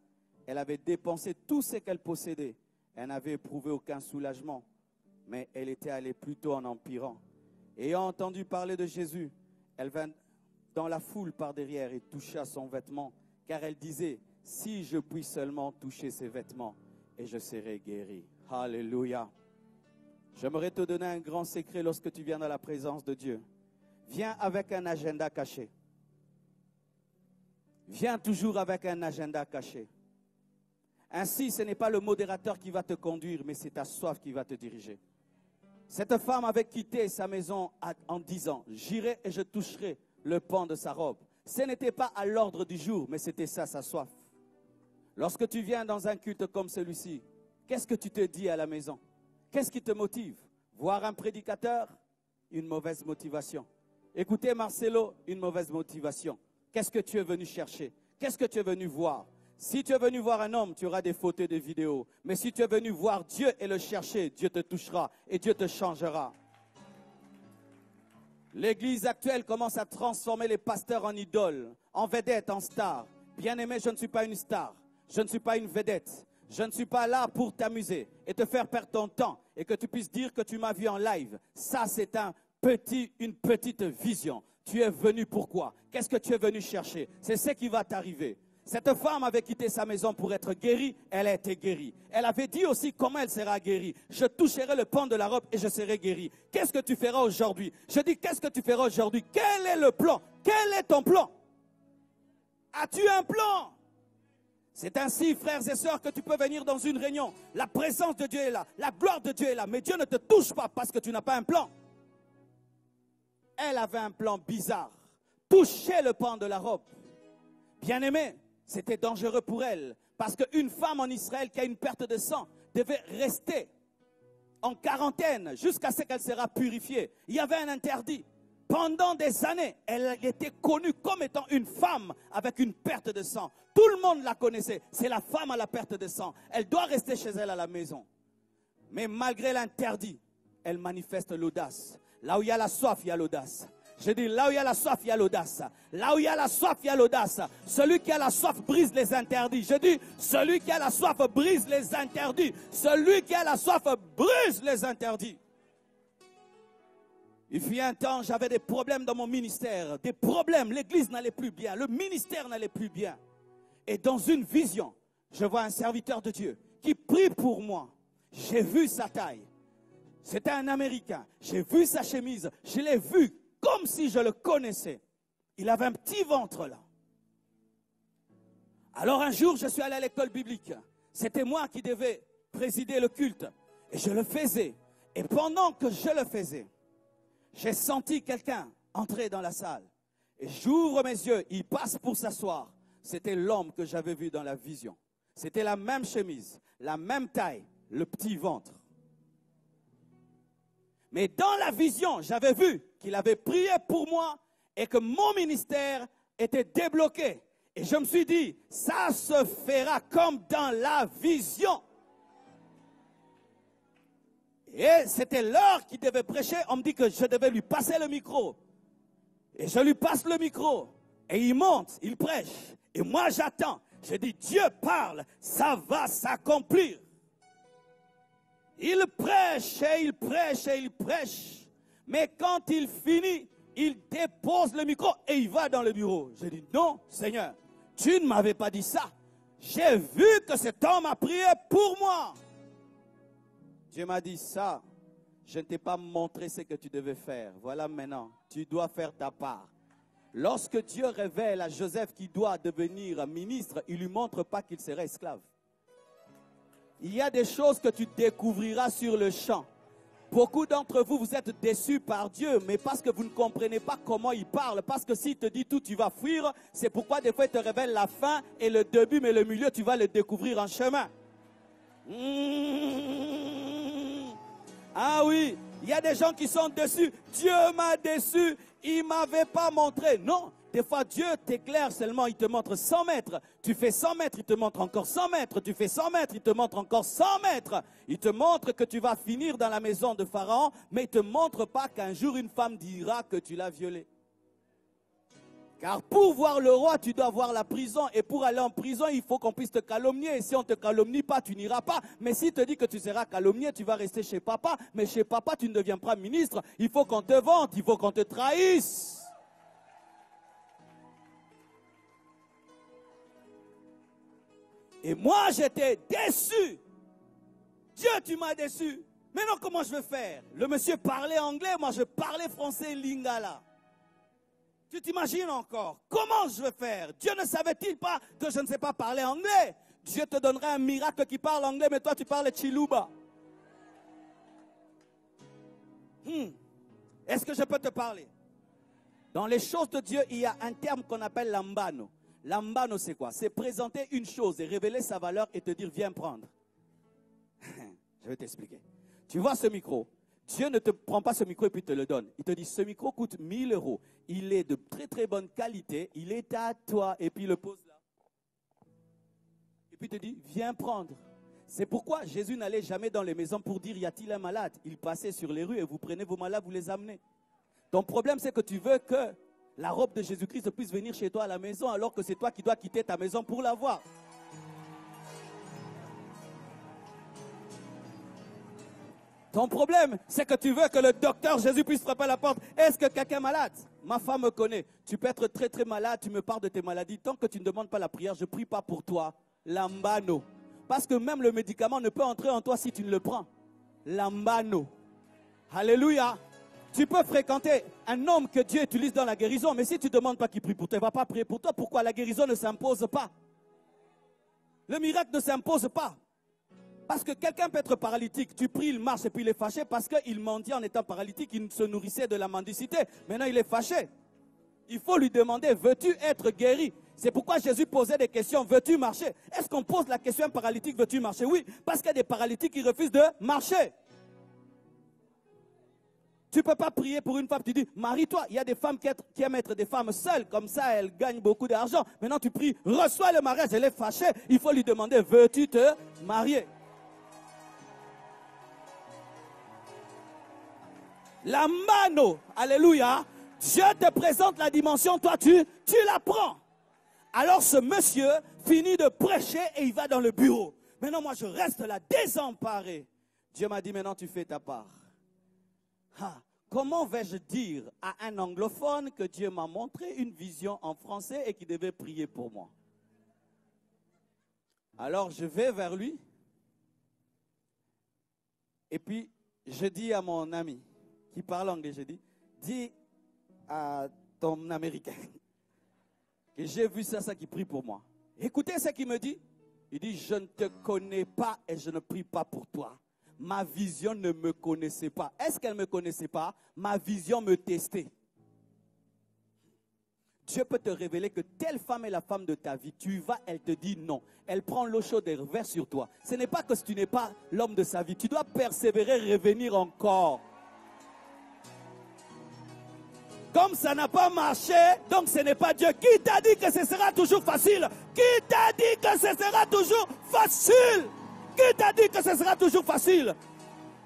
Elle avait dépensé tout ce qu'elle possédait. Elle n'avait éprouvé aucun soulagement, mais elle était allée plutôt en empirant. Ayant entendu parler de Jésus, elle vint dans la foule par derrière et toucha son vêtement, car elle disait, si je puis seulement toucher ses vêtements, et je serai guérie. Alléluia. J'aimerais te donner un grand secret lorsque tu viens dans la présence de Dieu. Viens avec un agenda caché. Viens toujours avec un agenda caché. Ainsi, ce n'est pas le modérateur qui va te conduire, mais c'est ta soif qui va te diriger. Cette femme avait quitté sa maison en disant, j'irai et je toucherai le pan de sa robe. Ce n'était pas à l'ordre du jour, mais c'était ça sa soif. Lorsque tu viens dans un culte comme celui-ci, qu'est-ce que tu te dis à la maison? Qu'est-ce qui te motive? Voir un prédicateur? Une mauvaise motivation. Écouter Marcelo? Une mauvaise motivation. Qu'est-ce que tu es venu chercher? Qu'est-ce que tu es venu voir? Si tu es venu voir un homme, tu auras des photos et des vidéos. Mais si tu es venu voir Dieu et le chercher, Dieu te touchera et Dieu te changera. L'église actuelle commence à transformer les pasteurs en idoles, en vedettes, en stars. Bien-aimé, je ne suis pas une star. Je ne suis pas une vedette. Je ne suis pas là pour t'amuser et te faire perdre ton temps et que tu puisses dire que tu m'as vu en live. Ça, c'est une petite vision. Tu es venu pourquoi? Qu'est-ce que tu es venu chercher? C'est ce qui va t'arriver. Cette femme avait quitté sa maison pour être guérie. Elle a été guérie. Elle avait dit aussi comment elle sera guérie. Je toucherai le pan de la robe et je serai guérie. Qu'est-ce que tu feras aujourd'hui? Je dis, qu'est-ce que tu feras aujourd'hui? Quel est le plan? Quel est ton plan? As-tu un plan? C'est ainsi, frères et sœurs, que tu peux venir dans une réunion. La présence de Dieu est là. La gloire de Dieu est là. Mais Dieu ne te touche pas parce que tu n'as pas un plan. Elle avait un plan bizarre. Toucher le pan de la robe. Bien-aimé, c'était dangereux pour elle. Parce qu'une femme en Israël qui a une perte de sang devait rester en quarantaine jusqu'à ce qu'elle sera purifiée. Il y avait un interdit. Pendant des années, elle était connue comme étant une femme avec une perte de sang. Tout le monde la connaissait. C'est la femme à la perte de sang. Elle doit rester chez elle à la maison. Mais malgré l'interdit, elle manifeste l'audace. Là où il y a la soif, il y a l'audace. Je dis, là où il y a la soif, il y a l'audace. Là où il y a la soif, il y a l'audace. Celui qui a la soif brise les interdits. Je dis, celui qui a la soif brise les interdits. Celui qui a la soif brise les interdits. Il fut un temps, j'avais des problèmes dans mon ministère. Des problèmes, l'église n'allait plus bien. Le ministère n'allait plus bien. Et dans une vision, je vois un serviteur de Dieu qui prie pour moi. J'ai vu sa taille. C'était un Américain. J'ai vu sa chemise. Je l'ai vu comme si je le connaissais. Il avait un petit ventre là. Alors un jour, je suis allé à l'école biblique. C'était moi qui devais présider le culte. Et je le faisais. Et pendant que je le faisais, j'ai senti quelqu'un entrer dans la salle. Et j'ouvre mes yeux. Il passe pour s'asseoir. C'était l'homme que j'avais vu dans la vision. C'était la même chemise, la même taille, le petit ventre. Mais dans la vision, j'avais vu qu'il avait prié pour moi et que mon ministère était débloqué. Et je me suis dit, ça se fera comme dans la vision. Et c'était l'heure qu'il devait prêcher. On me dit que je devais lui passer le micro. Et je lui passe le micro. Et il monte, il prêche. Et moi j'attends. Je dis, Dieu parle, ça va s'accomplir. Il prêche et il prêche et il prêche. Mais quand il finit, il dépose le micro et il va dans le bureau. Je dis, non, Seigneur, tu ne m'avais pas dit ça. J'ai vu que cet homme a prié pour moi. Dieu m'a dit ça. Je ne t'ai pas montré ce que tu devais faire. Voilà maintenant, tu dois faire ta part. Lorsque Dieu révèle à Joseph qu'il doit devenir ministre, il ne lui montre pas qu'il sera esclave. Il y a des choses que tu découvriras sur le champ. Beaucoup d'entre vous, vous êtes déçus par Dieu, mais parce que vous ne comprenez pas comment il parle. Parce que s'il te dit tout, tu vas fuir. C'est pourquoi des fois, il te révèle la fin et le début, mais le milieu, tu vas le découvrir en chemin. Ah oui, il y a des gens qui sont déçus. Dieu m'a déçu, il ne m'avait pas montré. Non, des fois Dieu t'éclaire seulement, il te montre 100 mètres. Tu fais 100 mètres, il te montre encore 100 mètres. Tu fais 100 mètres, il te montre encore 100 mètres. Il te montre que tu vas finir dans la maison de Pharaon, mais il ne te montre pas qu'un jour une femme dira que tu l'as violée. Car pour voir le roi, tu dois voir la prison. Et pour aller en prison, il faut qu'on puisse te calomnier. Et si on ne te calomnie pas, tu n'iras pas. Mais s'il te dit que tu seras calomnié, tu vas rester chez papa. Mais chez papa, tu ne deviens pas ministre. Il faut qu'on te vante, il faut qu'on te trahisse. Et moi, j'étais déçu. Dieu, tu m'as déçu. Maintenant, comment je vais faire? Le monsieur parlait anglais, moi je parlais français lingala. Tu t'imagines encore? Comment je vais faire? Dieu ne savait-il pas que je ne sais pas parler anglais? Dieu te donnerait un miracle qui parle anglais, mais toi tu parles chiluba. Est-ce que je peux te parler? Dans les choses de Dieu, il y a un terme qu'on appelle lambano. Lambano, c'est quoi? C'est présenter une chose et révéler sa valeur et te dire, viens prendre. Je vais t'expliquer. Tu vois ce micro? Dieu ne te prend pas ce micro et puis te le donne. Il te dit, ce micro coûte 1000 €. Il est de très très bonne qualité. Il est à toi. Et puis il le pose là. Et puis il te dit, viens prendre. C'est pourquoi Jésus n'allait jamais dans les maisons pour dire, y a-t-il un malade? Il passait sur les rues et vous prenez vos malades, vous les amenez. Ton problème, c'est que tu veux que la robe de Jésus-Christ puisse venir chez toi à la maison alors que c'est toi qui dois quitter ta maison pour la voir. Ton problème, c'est que tu veux que le docteur Jésus puisse frapper à la porte. Est-ce que quelqu'un est malade? Ma femme me connaît. Tu peux être très très malade, tu me parles de tes maladies. Tant que tu ne demandes pas la prière, je ne prie pas pour toi. Lambano. Parce que même le médicament ne peut entrer en toi si tu ne le prends. Lambano. Alléluia. Tu peux fréquenter un homme que Dieu utilise dans la guérison, mais si tu ne demandes pas qu'il prie pour toi, il ne va pas prier pour toi. Pourquoi? La guérison ne s'impose pas. Le miracle ne s'impose pas. Parce que quelqu'un peut être paralytique, tu pries, il marche et puis il est fâché parce qu'il mendie en étant paralytique, il se nourrissait de la mendicité. Maintenant il est fâché. Il faut lui demander, veux-tu être guéri? C'est pourquoi Jésus posait des questions, veux-tu marcher? Est-ce qu'on pose la question à un paralytique, veux-tu marcher? Oui, parce qu'il y a des paralytiques qui refusent de marcher. Tu ne peux pas prier pour une femme, tu dis, marie-toi. Il y a des femmes qui aiment être des femmes seules, comme ça elles gagnent beaucoup d'argent. Maintenant tu pries, reçois le mariage, elle est fâchée. Il faut lui demander, veux-tu te marier? La mano, alléluia, Dieu te présente la dimension, toi tu la prends. Alors ce monsieur finit de prêcher et il va dans le bureau. Maintenant moi je reste là désemparé. Dieu m'a dit maintenant tu fais ta part. Comment vais-je dire à un anglophone que Dieu m'a montré une vision en français et qu'il devait prier pour moi? Alors je vais vers lui et puis je dis à mon ami qui parle anglais, je dis à ton américain que j'ai vu ça qui prie pour moi. Écoutez ce qu'il me dit. Il dit, je ne te connais pas et je ne prie pas pour toi. Ma vision ne me connaissait pas. Est-ce qu'elle ne me connaissait pas? Ma vision me testait. Dieu peut te révéler que telle femme est la femme de ta vie. Tu y vas, elle te dit non. Elle prend l'eau chaude et reverse sur toi. Ce n'est pas que tu n'es pas l'homme de sa vie. Tu dois persévérer, revenir encore. Comme ça n'a pas marché, donc ce n'est pas Dieu. Qui t'a dit que ce sera toujours facile? Qui t'a dit que ce sera toujours facile? Qui t'a dit que ce sera toujours facile?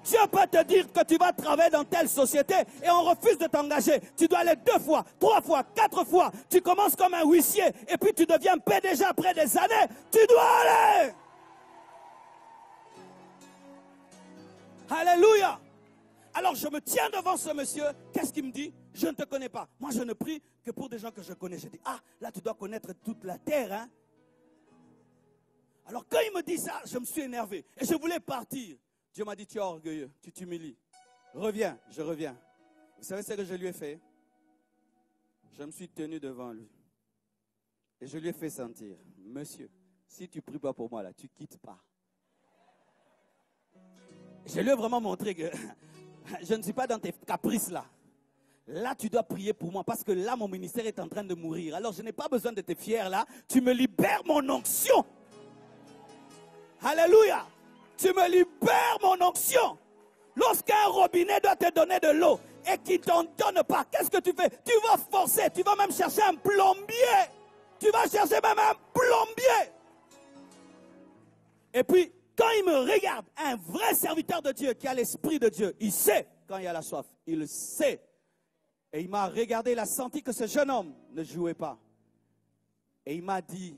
Dieu peut te dire que tu vas travailler dans telle société et on refuse de t'engager. Tu dois aller 2 fois, 3 fois, 4 fois. Tu commences comme un huissier et puis tu deviens PDG après des années. Tu dois aller. Alléluia. Alors je me tiens devant ce monsieur. Qu'est-ce qu'il me dit? Je ne te connais pas. Moi je ne prie que pour des gens que je connais. Je dis, ah, là tu dois connaître toute la terre. Hein? Alors quand il me dit ça, je me suis énervé. Et je voulais partir. Dieu m'a dit, tu es orgueilleux, tu t'humilies. Reviens, je reviens. Vous savez ce que je lui ai fait? Je me suis tenu devant lui. Et je lui ai fait sentir, monsieur, si tu ne pries pas pour moi là, tu ne quittes pas. Je lui ai vraiment montré que je ne suis pas dans tes caprices là. Là, tu dois prier pour moi parce que là, mon ministère est en train de mourir. Alors, je n'ai pas besoin de te fier là. Tu me libères mon onction. Alléluia. Tu me libères mon onction. Lorsqu'un robinet doit te donner de l'eau et qu'il ne t'en donne pas, qu'est-ce que tu fais? Tu vas forcer, tu vas même chercher un plombier. Tu vas chercher même un plombier. Et puis, quand il me regarde, un vrai serviteur de Dieu qui a l'esprit de Dieu, il sait quand il y a la soif. Il le sait. Et il m'a regardé, il a senti que ce jeune homme ne jouait pas. Et il m'a dit,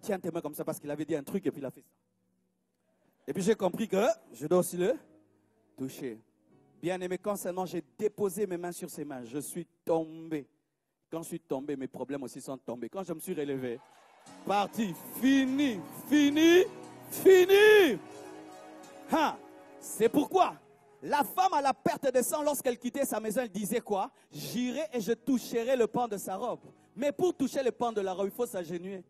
tiens tes mains comme ça parce qu'il avait dit un truc et puis il a fait ça. Et puis j'ai compris que je dois aussi le toucher. Bien aimé, quand seulement j'ai déposé mes mains sur ses mains, je suis tombé. Quand je suis tombé, mes problèmes aussi sont tombés. Quand je me suis relevé, parti, fini. Hein? C'est pourquoi la femme à la perte de sang, lorsqu'elle quittait sa maison, elle disait quoi? J'irai et je toucherai le pan de sa robe. Mais pour toucher le pan de la robe, il faut s'agenouiller.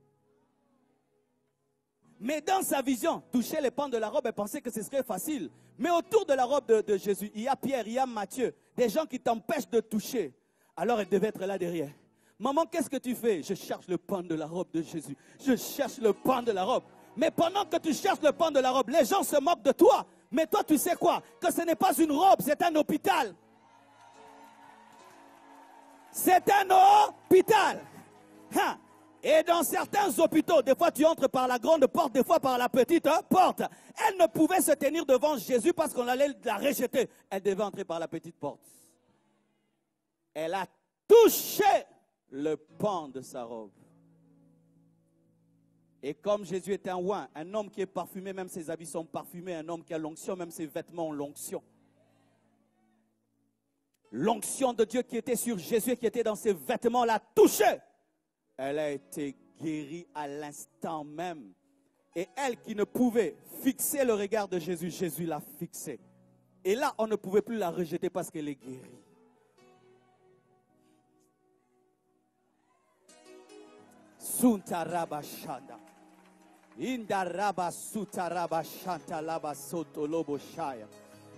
Mais dans sa vision, toucher le pan de la robe, elle pensait que ce serait facile. Mais autour de la robe de Jésus, il y a Pierre, il y a Matthieu, des gens qui t'empêchent de toucher. Alors elle devait être là derrière. Maman, qu'est-ce que tu fais? Je cherche le pan de la robe de Jésus. Je cherche le pan de la robe. Mais pendant que tu cherches le pan de la robe, les gens se moquent de toi. Mais toi, tu sais quoi? Que ce n'est pas une robe, c'est un hôpital. C'est un hôpital. Hein? Et dans certains hôpitaux, des fois tu entres par la grande porte, des fois par la petite porte. Elle ne pouvait se tenir devant Jésus parce qu'on allait la rejeter. Elle devait entrer par la petite porte. Elle a touché le pan de sa robe. Et comme Jésus est un oint, un homme qui est parfumé, même ses habits sont parfumés, un homme qui a l'onction, même ses vêtements ont l'onction. L'onction de Dieu qui était sur Jésus, qui était dans ses vêtements, l'a touché. Elle a été guérie à l'instant même. Et elle qui ne pouvait fixer le regard de Jésus, Jésus l'a fixé. Et là, on ne pouvait plus la rejeter parce qu'elle est guérie. Suntarabashanda.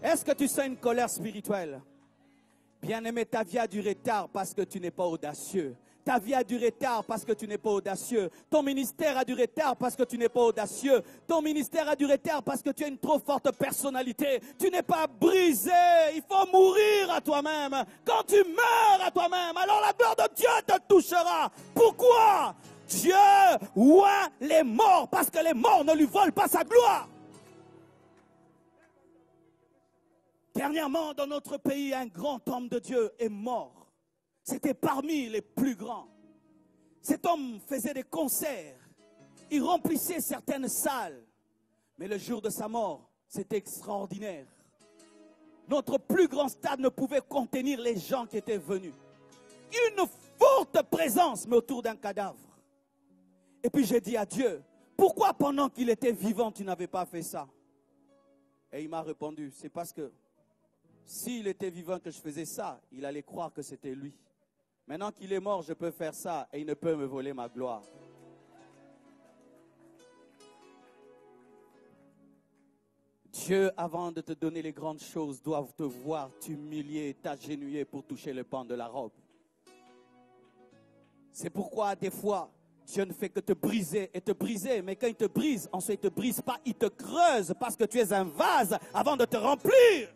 Est-ce que tu sens une colère spirituelle? Bien-aimé, ta vie a du retard parce que tu n'es pas audacieux. Ta vie a du retard parce que tu n'es pas audacieux. Ton ministère a du retard parce que tu n'es pas audacieux. Ton ministère a du retard parce que tu as une trop forte personnalité. Tu n'es pas brisé. Il faut mourir à toi-même. Quand tu meurs à toi-même, alors la gloire de Dieu te touchera. Pourquoi? Dieu oint les morts parce que les morts ne lui volent pas sa gloire. Dernièrement, dans notre pays, un grand homme de Dieu est mort. C'était parmi les plus grands. Cet homme faisait des concerts. Il remplissait certaines salles. Mais le jour de sa mort, c'était extraordinaire. Notre plus grand stade ne pouvait contenir les gens qui étaient venus. Une forte présence, mais autour d'un cadavre. Et puis j'ai dit à Dieu, pourquoi pendant qu'il était vivant, tu n'avais pas fait ça? Et il m'a répondu, c'est parce que s'il était vivant que je faisais ça, il allait croire que c'était lui. Maintenant qu'il est mort, je peux faire ça et il ne peut me voler ma gloire. Dieu, avant de te donner les grandes choses, doit te voir t'humilier, t'agenouiller pour toucher le pan de la robe. C'est pourquoi des fois, Dieu ne fait que te briser et te briser. Mais quand il te brise, ensuite il ne te brise pas, il te creuse parce que tu es un vase avant de te remplir.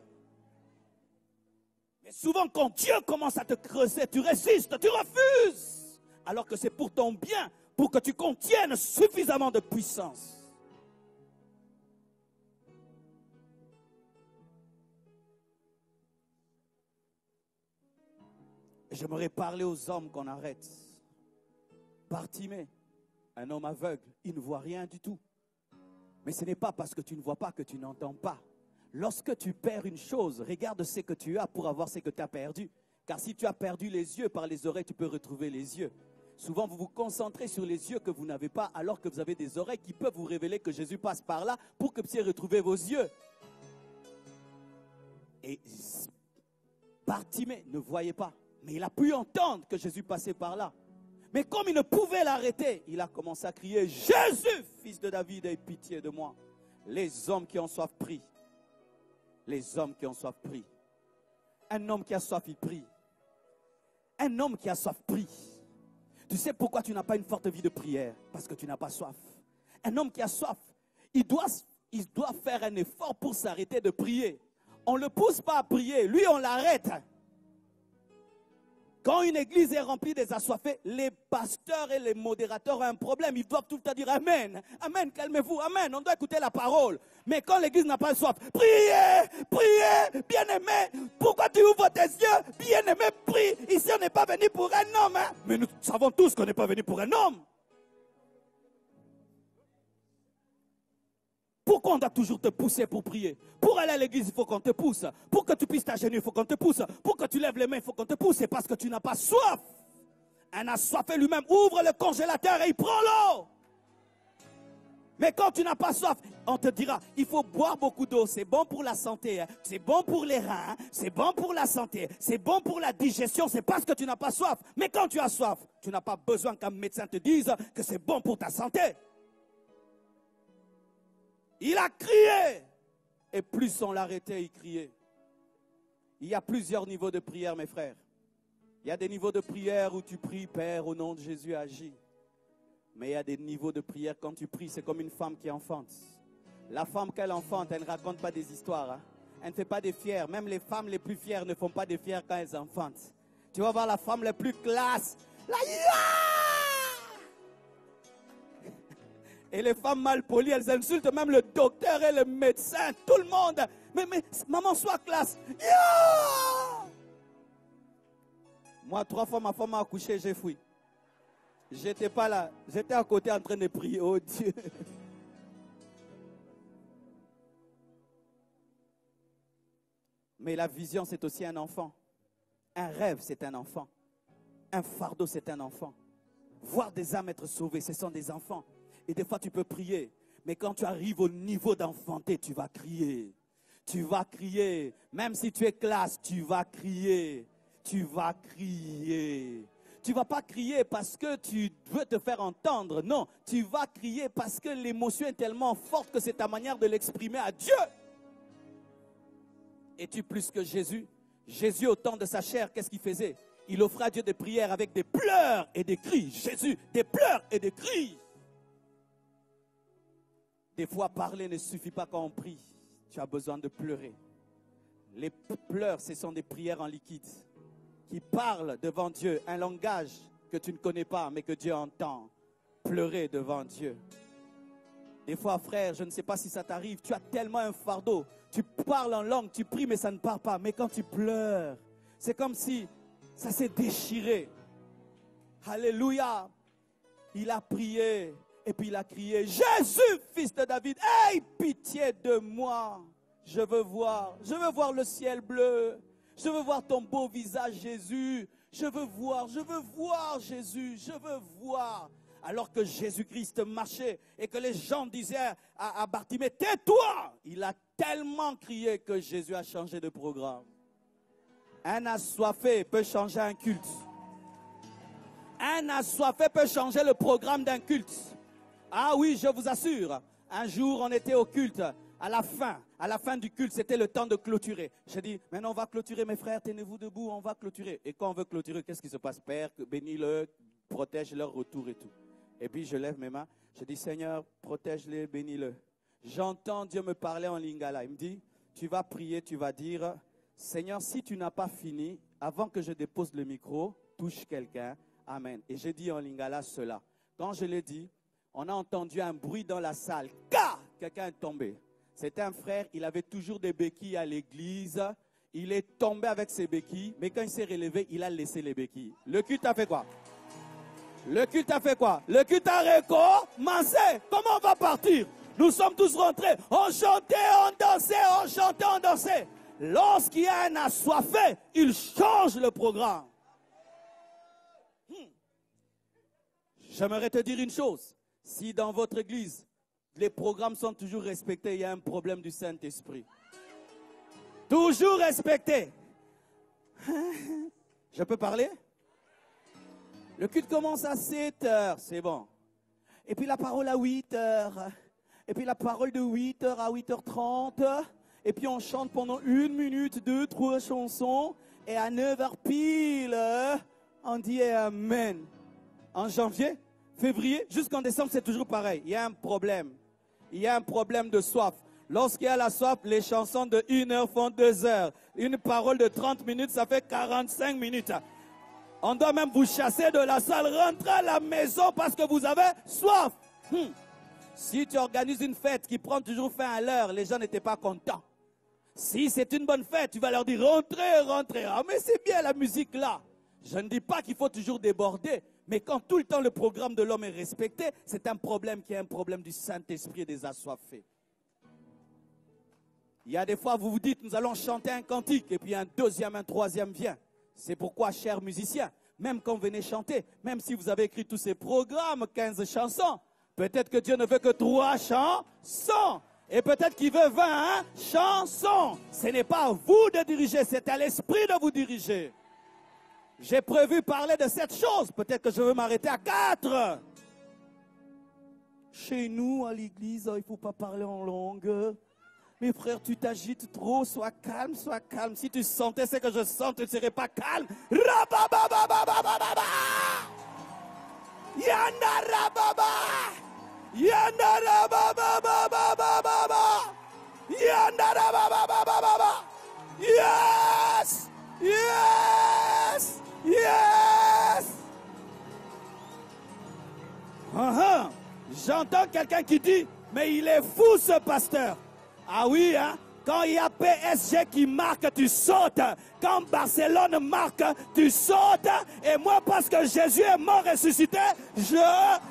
Mais souvent quand Dieu commence à te creuser, tu résistes, tu refuses. Alors que c'est pour ton bien, pour que tu contiennes suffisamment de puissance. J'aimerais parler aux hommes qu'on arrête. Bartimée, un homme aveugle, il ne voit rien du tout. Mais ce n'est pas parce que tu ne vois pas que tu n'entends pas. Lorsque tu perds une chose, regarde ce que tu as pour avoir ce que tu as perdu. Car si tu as perdu les yeux par les oreilles, tu peux retrouver les yeux. Souvent, vous vous concentrez sur les yeux que vous n'avez pas, alors que vous avez des oreilles qui peuvent vous révéler que Jésus passe par là pour que vous puissiez retrouver vos yeux. Et Bartimée ne voyait pas, mais il a pu entendre que Jésus passait par là. Mais comme il ne pouvait l'arrêter, il a commencé à crier, Jésus, fils de David, aie pitié de moi. Les hommes qui ont soif prient. Les hommes qui ont soif prient. Un homme qui a soif, il prie. Un homme qui a soif prie. Tu sais pourquoi tu n'as pas une forte vie de prière? Parce que tu n'as pas soif. Un homme qui a soif, il doit faire un effort pour s'arrêter de prier. On ne le pousse pas à prier, lui on l'arrête. Quand une église est remplie des assoiffés, les pasteurs et les modérateurs ont un problème. Ils doivent tout le temps dire Amen, Amen, calmez-vous, Amen. On doit écouter la parole. Mais quand l'église n'a pas soif, priez, priez, bien-aimé. Pourquoi tu ouvres tes yeux? Bien-aimé, prie. Ici, on n'est pas venu pour un homme. Hein? Mais nous savons tous qu'on n'est pas venu pour un homme. Pourquoi on doit toujours te pousser pour prier? Pour aller à l'église, il faut qu'on te pousse. Pour que tu puisses t'agenouiller, il faut qu'on te pousse. Pour que tu lèves les mains, il faut qu'on te pousse. C'est parce que tu n'as pas soif. Un assoiffé lui-même ouvre le congélateur et il prend l'eau. Mais quand tu n'as pas soif, on te dira, il faut boire beaucoup d'eau. C'est bon pour la santé. Hein. C'est bon pour les reins. Hein. C'est bon pour la santé. C'est bon pour la digestion. C'est parce que tu n'as pas soif. Mais quand tu as soif, tu n'as pas besoin qu'un médecin te dise que c'est bon pour ta santé. Il a crié. Et plus on l'arrêtait, il criait. Il y a plusieurs niveaux de prière, mes frères. Il y a des niveaux de prière où tu pries, Père, au nom de Jésus, agis. Mais il y a des niveaux de prière, quand tu pries, c'est comme une femme qui enfante. La femme qu'elle enfante, elle ne raconte pas des histoires. Hein. Elle ne fait pas des fières. Même les femmes les plus fières ne font pas des fières quand elles enfantent. Tu vas voir la femme la plus classe. La Et les femmes mal polies, elles insultent même le docteur et le médecin, tout le monde. Mais maman, sois classe. Yeah! Moi, 3 fois, ma femme m'a accouché, j'ai fui. J'étais pas là. J'étais à côté en train de prier. Oh Dieu. Mais la vision, c'est aussi un enfant. Un rêve, c'est un enfant. Un fardeau, c'est un enfant. Voir des âmes être sauvées, ce sont des enfants. Et des fois, tu peux prier. Mais quand tu arrives au niveau d'enfanter, tu vas crier. Tu vas crier. Même si tu es classe, tu vas crier. Tu vas crier. Tu ne vas pas crier parce que tu veux te faire entendre. Non, tu vas crier parce que l'émotion est tellement forte que c'est ta manière de l'exprimer à Dieu. Es-tu plus que Jésus? Jésus, au temps de sa chair, qu'est-ce qu'il faisait? Il offrait à Dieu des prières avec des pleurs et des cris. Jésus, des pleurs et des cris. Des fois, parler ne suffit pas quand on prie. Tu as besoin de pleurer. Les pleurs, ce sont des prières en liquide qui parlent devant Dieu, un langage que tu ne connais pas, mais que Dieu entend. Pleurer devant Dieu. Des fois, frère, je ne sais pas si ça t'arrive, tu as tellement un fardeau. Tu parles en langue, tu pries, mais ça ne part pas. Mais quand tu pleures, c'est comme si ça s'est déchiré. Alléluia. Il a prié. Et puis il a crié, Jésus, fils de David, aie pitié de moi. Je veux voir le ciel bleu. Je veux voir ton beau visage, Jésus. Je veux voir Jésus. Je veux voir. Alors que Jésus-Christ marchait et que les gens disaient à Bartimée, tais-toi. Il a tellement crié que Jésus a changé de programme. Un assoiffé peut changer un culte. Un assoiffé peut changer le programme d'un culte. Ah oui, je vous assure, un jour on était au culte, à la fin du culte, c'était le temps de clôturer. J'ai dit, maintenant on va clôturer mes frères, tenez-vous debout, on va clôturer. Et quand on veut clôturer, qu'est-ce qui se passe? Père, bénis-le, protège leur retour et tout. Et puis je lève mes mains, je dis, Seigneur, protège-les, bénis-le. J'entends Dieu me parler en lingala. Il me dit, tu vas prier, tu vas dire, Seigneur, si tu n'as pas fini, avant que je dépose le micro, touche quelqu'un. Amen. Et j'ai dit en lingala cela. Quand je l'ai dit, on a entendu un bruit dans la salle. Quelqu'un est tombé. C'était un frère, il avait toujours des béquilles à l'église. Il est tombé avec ses béquilles, mais quand il s'est relevé, il a laissé les béquilles. Le culte a fait quoi? Le culte a fait quoi? Le culte a recommencé. Comment on va partir? Nous sommes tous rentrés. On chantait, on dansait, on chantait, on dansait. Lorsqu'il y a un assoiffé, il change le programme. J'aimerais te dire une chose. Si dans votre église, les programmes sont toujours respectés, il y a un problème du Saint-Esprit. Toujours respectés. Je peux parler? Le culte commence à 7 heures, c'est bon. Et puis la parole à 8 heures. Et puis la parole de 8 heures à 8h30. et puis on chante pendant 1 minute, 2, 3 chansons, et à 9h pile, on dit Amen. En janvier, février, jusqu'en décembre, c'est toujours pareil. Il y a un problème. Il y a un problème de soif. Lorsqu'il y a la soif, les chansons de 1 heure font 2 heures. Une parole de 30 minutes, ça fait 45 minutes. On doit même vous chasser de la salle, rentrer à la maison parce que vous avez soif. Si tu organises une fête qui prend toujours fin à l'heure, les gens n'étaient pas contents. Si c'est une bonne fête, tu vas leur dire rentrez, rentrez. Ah mais c'est bien la musique là. Je ne dis pas qu'il faut toujours déborder, mais quand tout le temps le programme de l'homme est respecté, c'est un problème qui est un problème du Saint-Esprit et des assoiffés. Il y a des fois, vous vous dites, nous allons chanter un cantique, et puis un deuxième, un troisième vient. C'est pourquoi, chers musiciens, même quand vous venez chanter, même si vous avez écrit tous ces programmes, 15 chansons, peut-être que Dieu ne veut que 3 chansons. Et peut-être qu'il veut 20 chansons. Ce n'est pas à vous de diriger, c'est à l'Esprit de vous diriger. J'ai prévu parler de cette chose. Peut-être que je veux m'arrêter à 4. Chez nous, à l'église, il ne faut pas parler en langue. Mes frères, tu t'agites trop, sois calme, sois calme. Si tu sentais ce que je sens, tu ne serais pas calme. Yana rababa. Yana rababa. Yana rababa. Yes! Yes! Yes! J'entends quelqu'un qui dit, mais il est fou ce pasteur. Ah oui, hein? Quand il y a PSG qui marque, tu sautes. Quand Barcelone marque, tu sautes. Et moi, parce que Jésus est mort ressuscité, je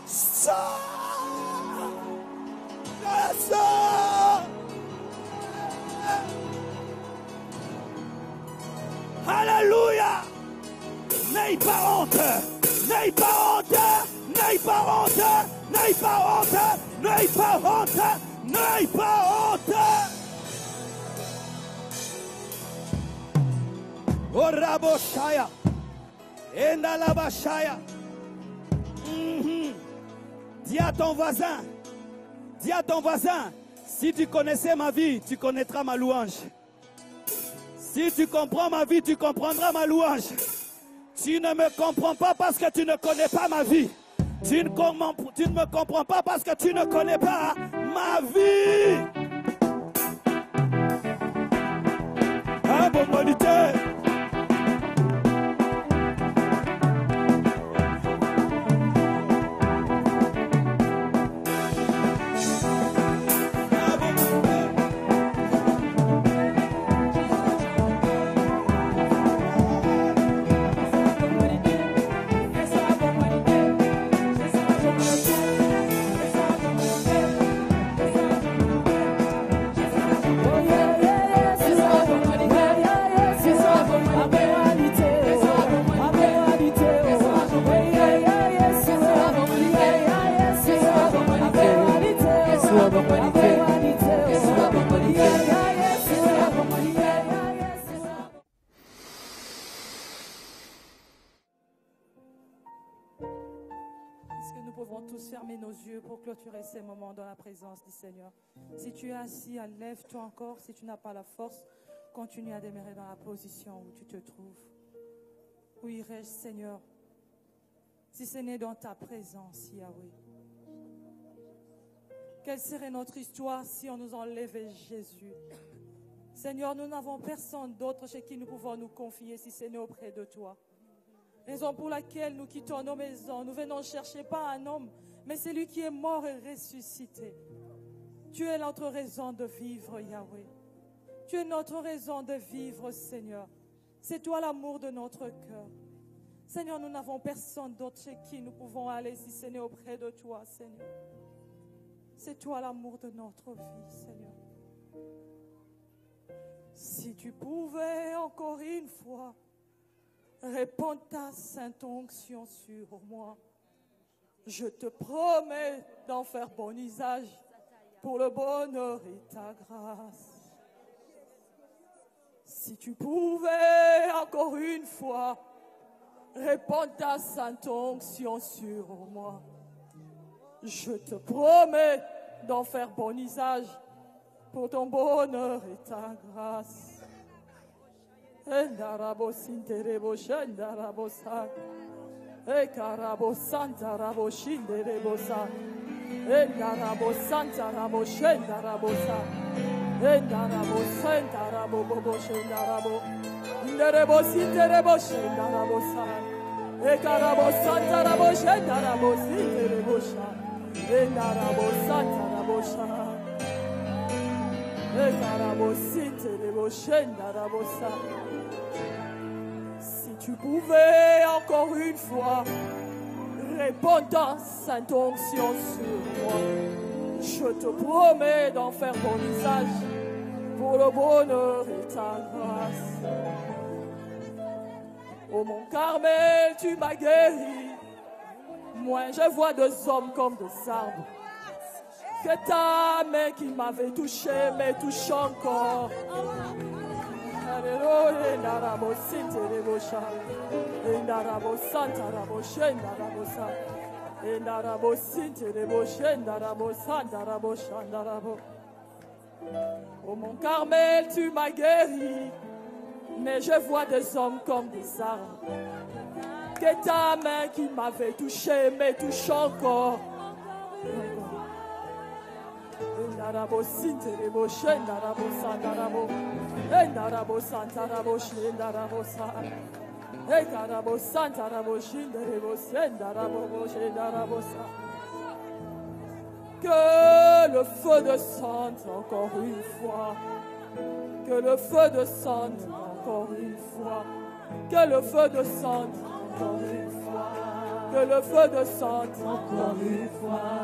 saute. Je saute. Alléluia. N'aie pas honte. N'aie pas honte. N'aie pas honte. N'aie pas honte. N'aie pas honte. N'aie pas honte. Oraboshaya. Endalabashaya. Dis à ton voisin. Dis à ton voisin. Si tu connaissais ma vie, tu connaîtras ma louange. Si tu comprends ma vie, tu comprendras ma louange. Tu ne me comprends pas parce que tu ne connais pas ma vie. Tu ne me comprends pas parce que tu ne connais pas ma vie. Ah, bonne bonité. Clôturer ces moments dans la présence du Seigneur. Si tu es assis, lève-toi encore. Si tu n'as pas la force, continue à demeurer dans la position où tu te trouves. Où irais-je, Seigneur, si ce n'est dans ta présence, Yahweh? Quelle serait notre histoire si on nous enlevait Jésus? Seigneur, nous n'avons personne d'autre chez qui nous pouvons nous confier si ce n'est auprès de toi. Raison pour laquelle nous quittons nos maisons. Nous venons chercher pas un homme, mais c'est lui qui est mort et ressuscité. Tu es notre raison de vivre, Yahweh. Tu es notre raison de vivre, Seigneur. C'est toi l'amour de notre cœur. Seigneur, nous n'avons personne d'autre chez qui nous pouvons aller si ce n'est auprès de toi, Seigneur. C'est toi l'amour de notre vie, Seigneur. Si tu pouvais encore une fois répandre ta sainte onction sur moi, je te promets d'en faire bon usage pour le bonheur et ta grâce. Si tu pouvais encore une fois répandre ta sainte onction sur moi, je te promets d'en faire bon usage pour ton bonheur et ta grâce. Endarabo sinterebo shendarabo sa. Ekarabo santa rabo shinderebo sa. Endarabo santa rabo shendarabo sa. Endarabo santa rabo bobo shendarabo. Inderebo sinterebo shendarabo sa. Ekarabo santa rabo shendarabo sinterebo sa. Endarabo santa rabo sa. Ekarabo sinterebo shendarabo sa. Si tu pouvais encore une fois répandre ta sainte onction sur moi, je te promets d'en faire mon usage pour le bonheur et ta grâce. Oh mon Carmel, tu m'as guéri. Moi je vois deux hommes comme des arbres. Que ta main qui m'avait touché me touche encore. Alléluia, Narabo Sinterebo Sha, Narabo Santa Rabo Shendarabo Sa, Narabo Sinterebo Shendarabo Santa Rabo Shandarabo. Oh mon Carmel, tu m'as guéri, mais je vois des hommes comme des arbres. Que ta main qui m'avait touché me touche encore. Narabo Sinterebo Shendarabo Sandarabo. Endarabo Santa Rabo Shendarabo Sa. Ekarabo Santa Rabo Shendarabo Sendarabo Shendarabo Sa. Que le feu descende encore une fois. Que le feu descende encore une fois. Que le feu descende encore une fois. Que le feu descende encore une fois.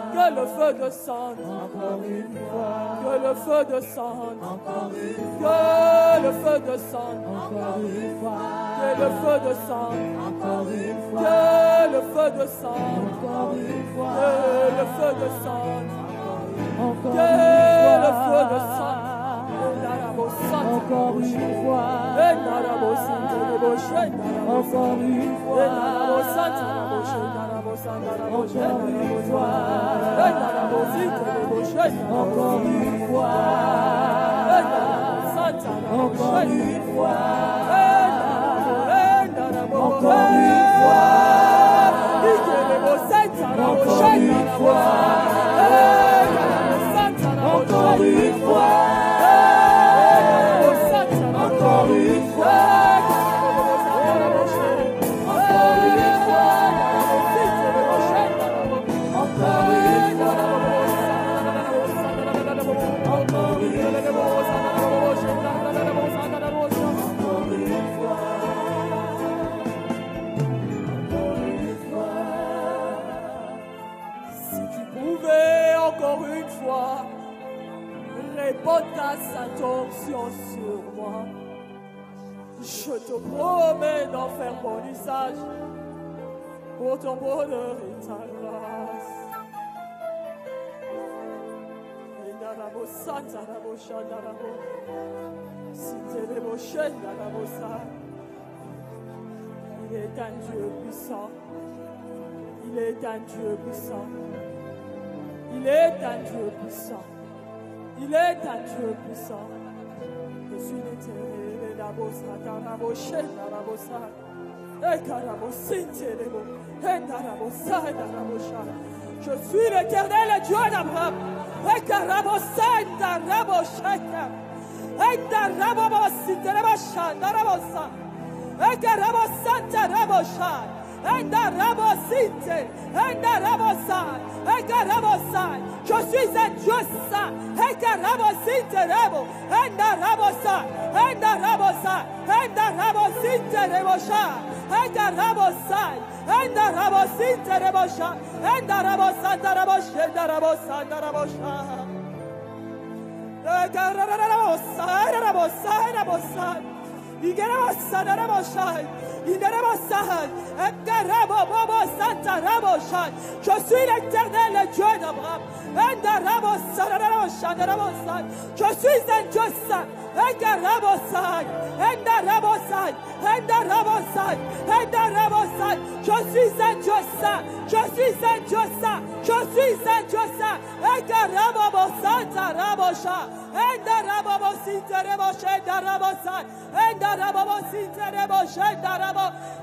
Que le feu descende encore une fois. Que le feu descende encore une fois. Que le feu descende encore une fois. Que le feu descende encore une fois. Que le feu descende encore une fois. Que le feu descende encore une fois. Que le feu descende encore une fois. Encore une fois. Encore une fois. Encore une fois. Encore une fois. Encore une fois. Encore une fois. Encore une fois. Répande ta sainte onction sur moi. Je te promets d'en faire mon usage pour ton bonheur et ta grâce. Endarabo Santa Rabo Shandarabo. Sinterebo Shendarabo Sa. Il est un Dieu puissant. Il est un Dieu puissant. Il est un Dieu puissant. Il est un Dieu puissant. Je suis l'éternel, Rabo Sata Rabo Shendarabo Sa. Ekarabo Sinterebo, Endarabo Sa Endarabo Sha. Je suis l'éternel Dieu d'Abraham. Ekarabo Sandarabo Shaka. Endarabo Sinterebo Shandarabo Sa. Ekarabo Santarabo Sha. Endarabo Sinte. Endarabo Sa. Ekarabo Sa. Je suis un Dieu saint. Ekarabo Sinterebo. Endarabo Sa. Endarabo Sa. Endarabo Sinterebo Sha. Endarabo Sa. Endarabo Sinterebo Sha. Endarabo Santarabo Shendarabo Sandarabo Sha. Ekarabo Sa. Endarabo Sa. Endarabo Sa. Igerabo Sandarabo Sha. Je suis l'éternel Dieu d'Abraham. Je suis un Dieu saint. Je suis un Dieu saint. Je suis un Dieu saint. Je suis un Dieu saint.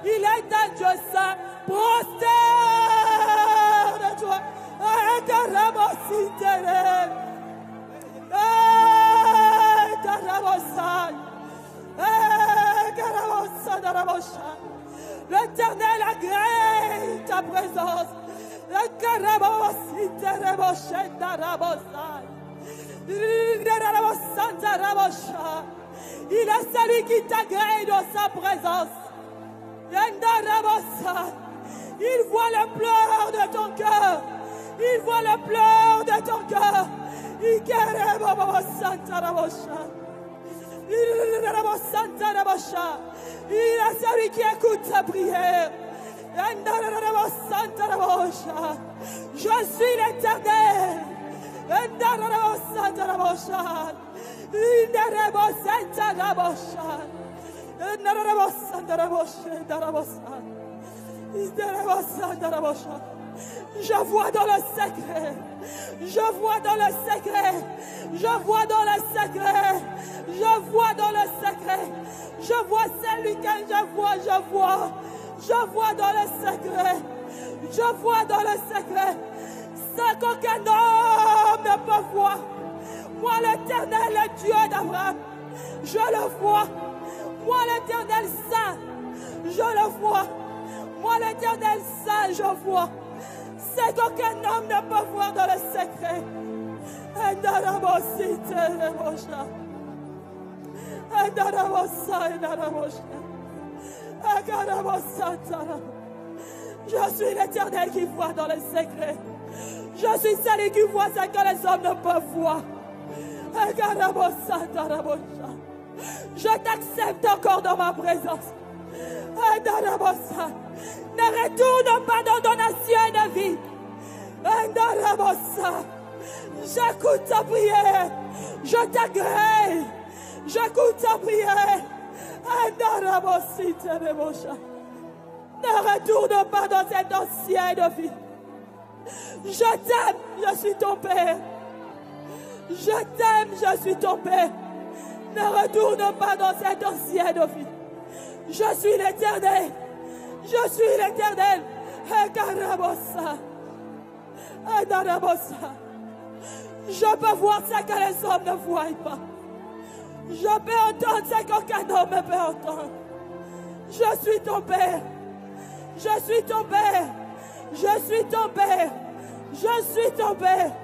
Il est un Dieu saint. Prosterne-toi. L'Éternel agrée ta présence. Il est celui qui t'agrée dans sa présence. Il voit les pleurs de ton cœur. Il voit les pleurs de ton cœur. Il est celui qui écoute ta prière. Je suis l'Éternel. Je vois dans le secret. Je vois dans le secret. Je vois dans le secret. Je vois dans le secret. Je vois celui que je vois. Je vois dans le secret. Je vois dans le secret. Ce qu'aucun homme ne peut voir. Moi, l'Éternel, le Dieu d'Abraham, je le vois. Moi, l'Éternel saint, je le vois. Moi, l'Éternel saint, je vois. C'est qu'aucun homme ne peut voir dans le secret. Je suis l'Éternel qui voit dans le secret. Je suis celui qui voit ce que les hommes ne peuvent voir. Je t'accepte encore dans ma présence. Ne retourne pas dans ton ancienne vie. J'écoute ta prière. Je t'agrée. J'écoute ta prière. Ne retourne pas dans cette ancienne vie. Je t'aime, je suis ton Père. Je t'aime, je suis ton Père. Ne retourne pas dans cette ancienne vie. Je suis l'Éternel. Je suis l'Éternel. Je peux voir ce que les hommes ne voient pas. Je peux entendre ce qu'aucun homme ne peut entendre. Je suis ton Père. Je suis ton Père. Je suis ton Père. Je suis ton Père.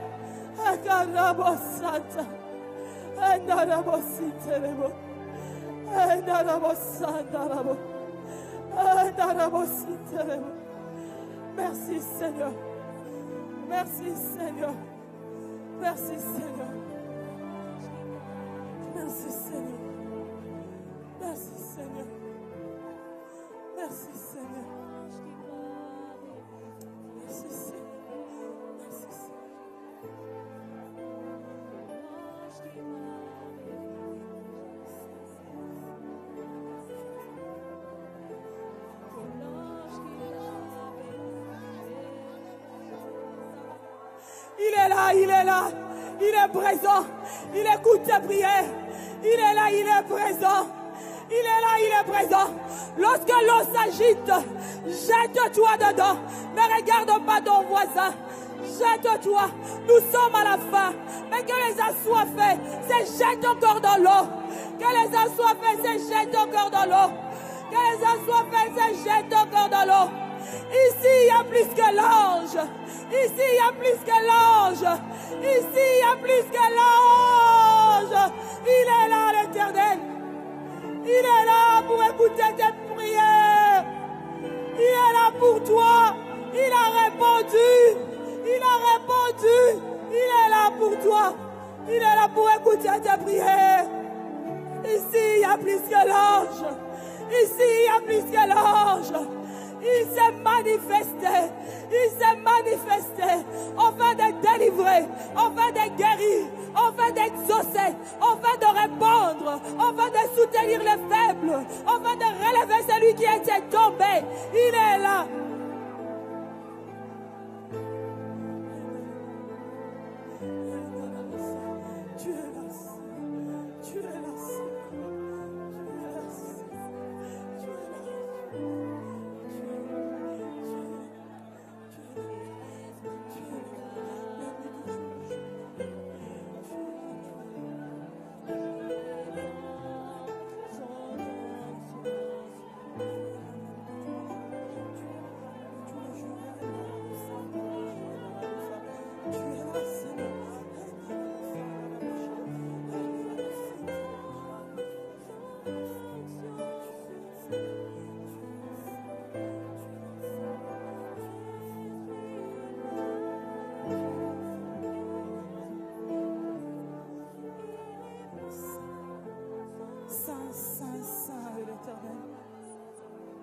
Merci Seigneur. Merci Seigneur. Merci Seigneur. Merci Seigneur. Merci Seigneur. Merci Seigneur. Merci Seigneur. Merci Seigneur. Il est là, il est là, il est présent, il écoute tes prières, il est là, il est présent, il est là, il est présent. Lorsque l'eau s'agite, jette-toi dedans, ne regarde pas ton voisin, jette-toi, nous sommes à la fin, mais que les assoiffés se jettent encore dans l'eau, que les assoiffés se jettent encore dans l'eau, que les assoiffés se jettent encore dans l'eau. Ici, il y a plus que l'ange. Ici, il y a plus que l'ange. Ici, il y a plus que l'ange. Il est là, l'Éternel. Il est là pour écouter tes prières. Il est là pour toi. Il a répondu. Il a répondu. Il est là pour toi. Il est là pour écouter tes prières. Ici, il y a plus que l'ange. Ici, il y a plus que l'ange. Il s'est manifesté. Il s'est manifesté afin de délivrer, afin de guérir, afin d'exaucer, afin de répondre, afin de soutenir les faibles, afin de relever celui qui était tombé. Il est là. Tu es là, tu es là, tu es là.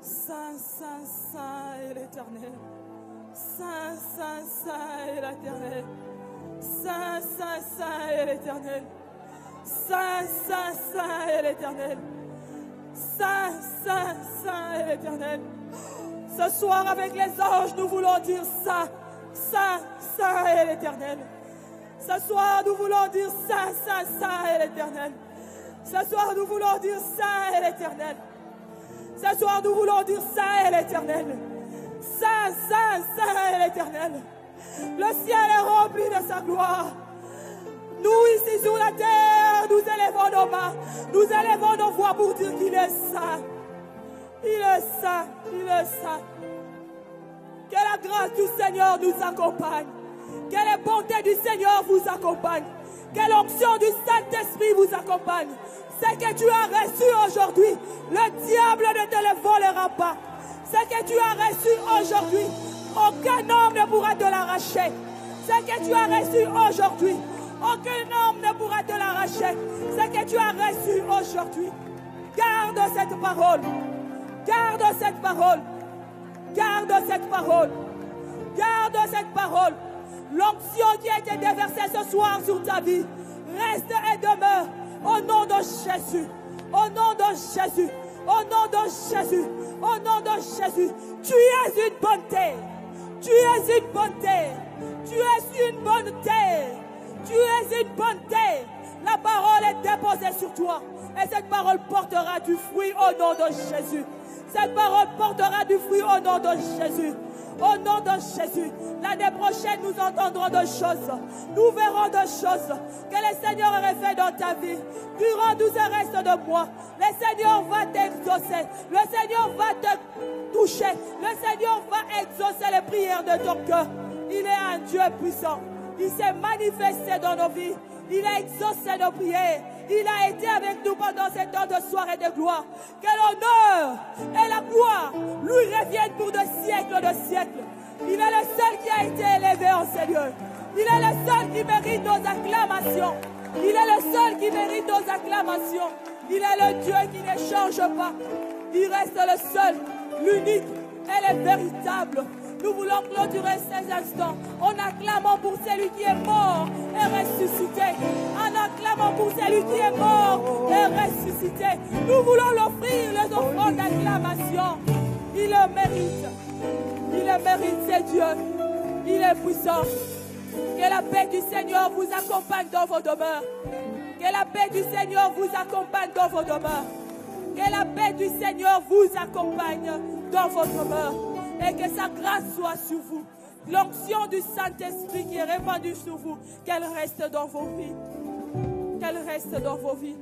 Saint, Saint, Saint est l'Éternel. Saint, Saint, Saint est l'Éternel. Saint, Saint, Saint est l'Éternel. Saint, Saint, Saint est l'Éternel. Saint, Saint, Saint est l'Éternel. Ce soir, avec les anges, nous voulons dire Saint, Saint, Saint est l'Éternel. Ce soir, nous voulons dire Saint, Saint, Saint est l'Éternel. Ce soir, nous voulons dire Saint est l'Éternel. Ce soir, nous voulons dire Saint est l'Éternel. Saint, Saint, Saint est l'Éternel. Le ciel est rempli de sa gloire. Nous, ici sur la terre, nous élevons nos mains. Nous élevons nos voix pour dire qu'il est saint. Il est saint, il est saint. Que la grâce du Seigneur nous accompagne. Que les bontés du Seigneur vous accompagnent. Que l'onction du Saint-Esprit vous accompagne. Ce que tu as reçu aujourd'hui, le diable ne te le volera pas. Ce que tu as reçu aujourd'hui, aucun homme ne pourra te l'arracher. Ce que tu as reçu aujourd'hui, aucun homme ne pourra te l'arracher. Ce que tu as reçu aujourd'hui, garde cette parole. Garde cette parole. Garde cette parole. Garde cette parole. L'onction qui a été déversée ce soir sur ta vie reste et demeure au nom de Jésus. Au nom de Jésus. Au nom de Jésus. Au nom de Jésus. Tu es une bonté. Tu es une bonté. Tu es une bonté. Tu es une bonté. La parole est déposée sur toi. Et cette parole portera du fruit au nom de Jésus. Cette parole portera du fruit au nom de Jésus. Au nom de Jésus. L'année prochaine, nous entendrons de choses. Nous verrons de choses que le Seigneur aurait fait dans ta vie. Durant tout ce reste de mois, le Seigneur va t'exaucer. Le Seigneur va te toucher. Le Seigneur va exaucer les prières de ton cœur. Il est un Dieu puissant. Il s'est manifesté dans nos vies. Il a exaucé nos prières. Il a été avec nous pendant ces temps de soirée de gloire. Que l'honneur et la gloire lui reviennent pour de siècles. Il est le seul qui a été élevé en ces lieux. Il est le seul qui mérite nos acclamations. Il est le seul qui mérite nos acclamations. Il est le Dieu qui ne change pas. Il reste le seul, l'unique et le véritable. Nous voulons clôturer ces instants en acclamant pour celui qui est mort et ressuscité. En acclamant pour celui qui est mort et ressuscité. Nous voulons l'offrir les offrandes d'acclamation. Il le mérite. Il le mérite, c'est Dieu. Il est puissant. Que la paix du Seigneur vous accompagne dans vos demeures. Que la paix du Seigneur vous accompagne dans vos demeures. Que la paix du Seigneur vous accompagne dans vos demeures. Et que sa grâce soit sur vous. L'onction du Saint-Esprit qui est répandue sur vous, qu'elle reste dans vos vies. Qu'elle reste dans vos vies.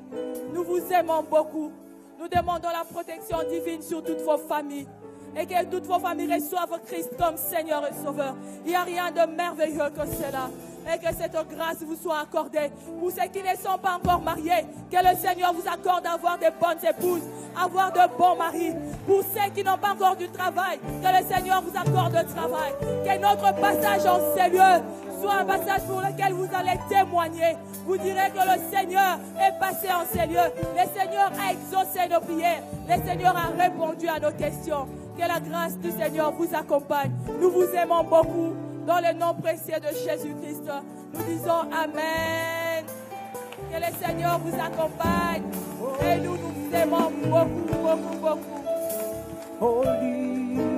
Nous vous aimons beaucoup. Nous demandons la protection divine sur toutes vos familles. Et que toutes vos familles reçoivent Christ comme Seigneur et Sauveur. Il n'y a rien de merveilleux que cela. Et que cette grâce vous soit accordée. Pour ceux qui ne sont pas encore mariés, que le Seigneur vous accorde d'avoir de bonnes épouses, avoir de bons maris. Pour ceux qui n'ont pas encore du travail, que le Seigneur vous accorde le travail. Que notre passage en ces lieux soit un passage pour lequel vous allez témoigner. Vous direz que le Seigneur est passé en ces lieux. Le Seigneur a exaucé nos prières. Le Seigneur a répondu à nos questions. Que la grâce du Seigneur vous accompagne. Nous vous aimons beaucoup. Dans le nom précieux de Jésus-Christ, nous disons Amen. Que le Seigneur vous accompagne. Et nous nous aimons beaucoup, beaucoup, beaucoup. Holy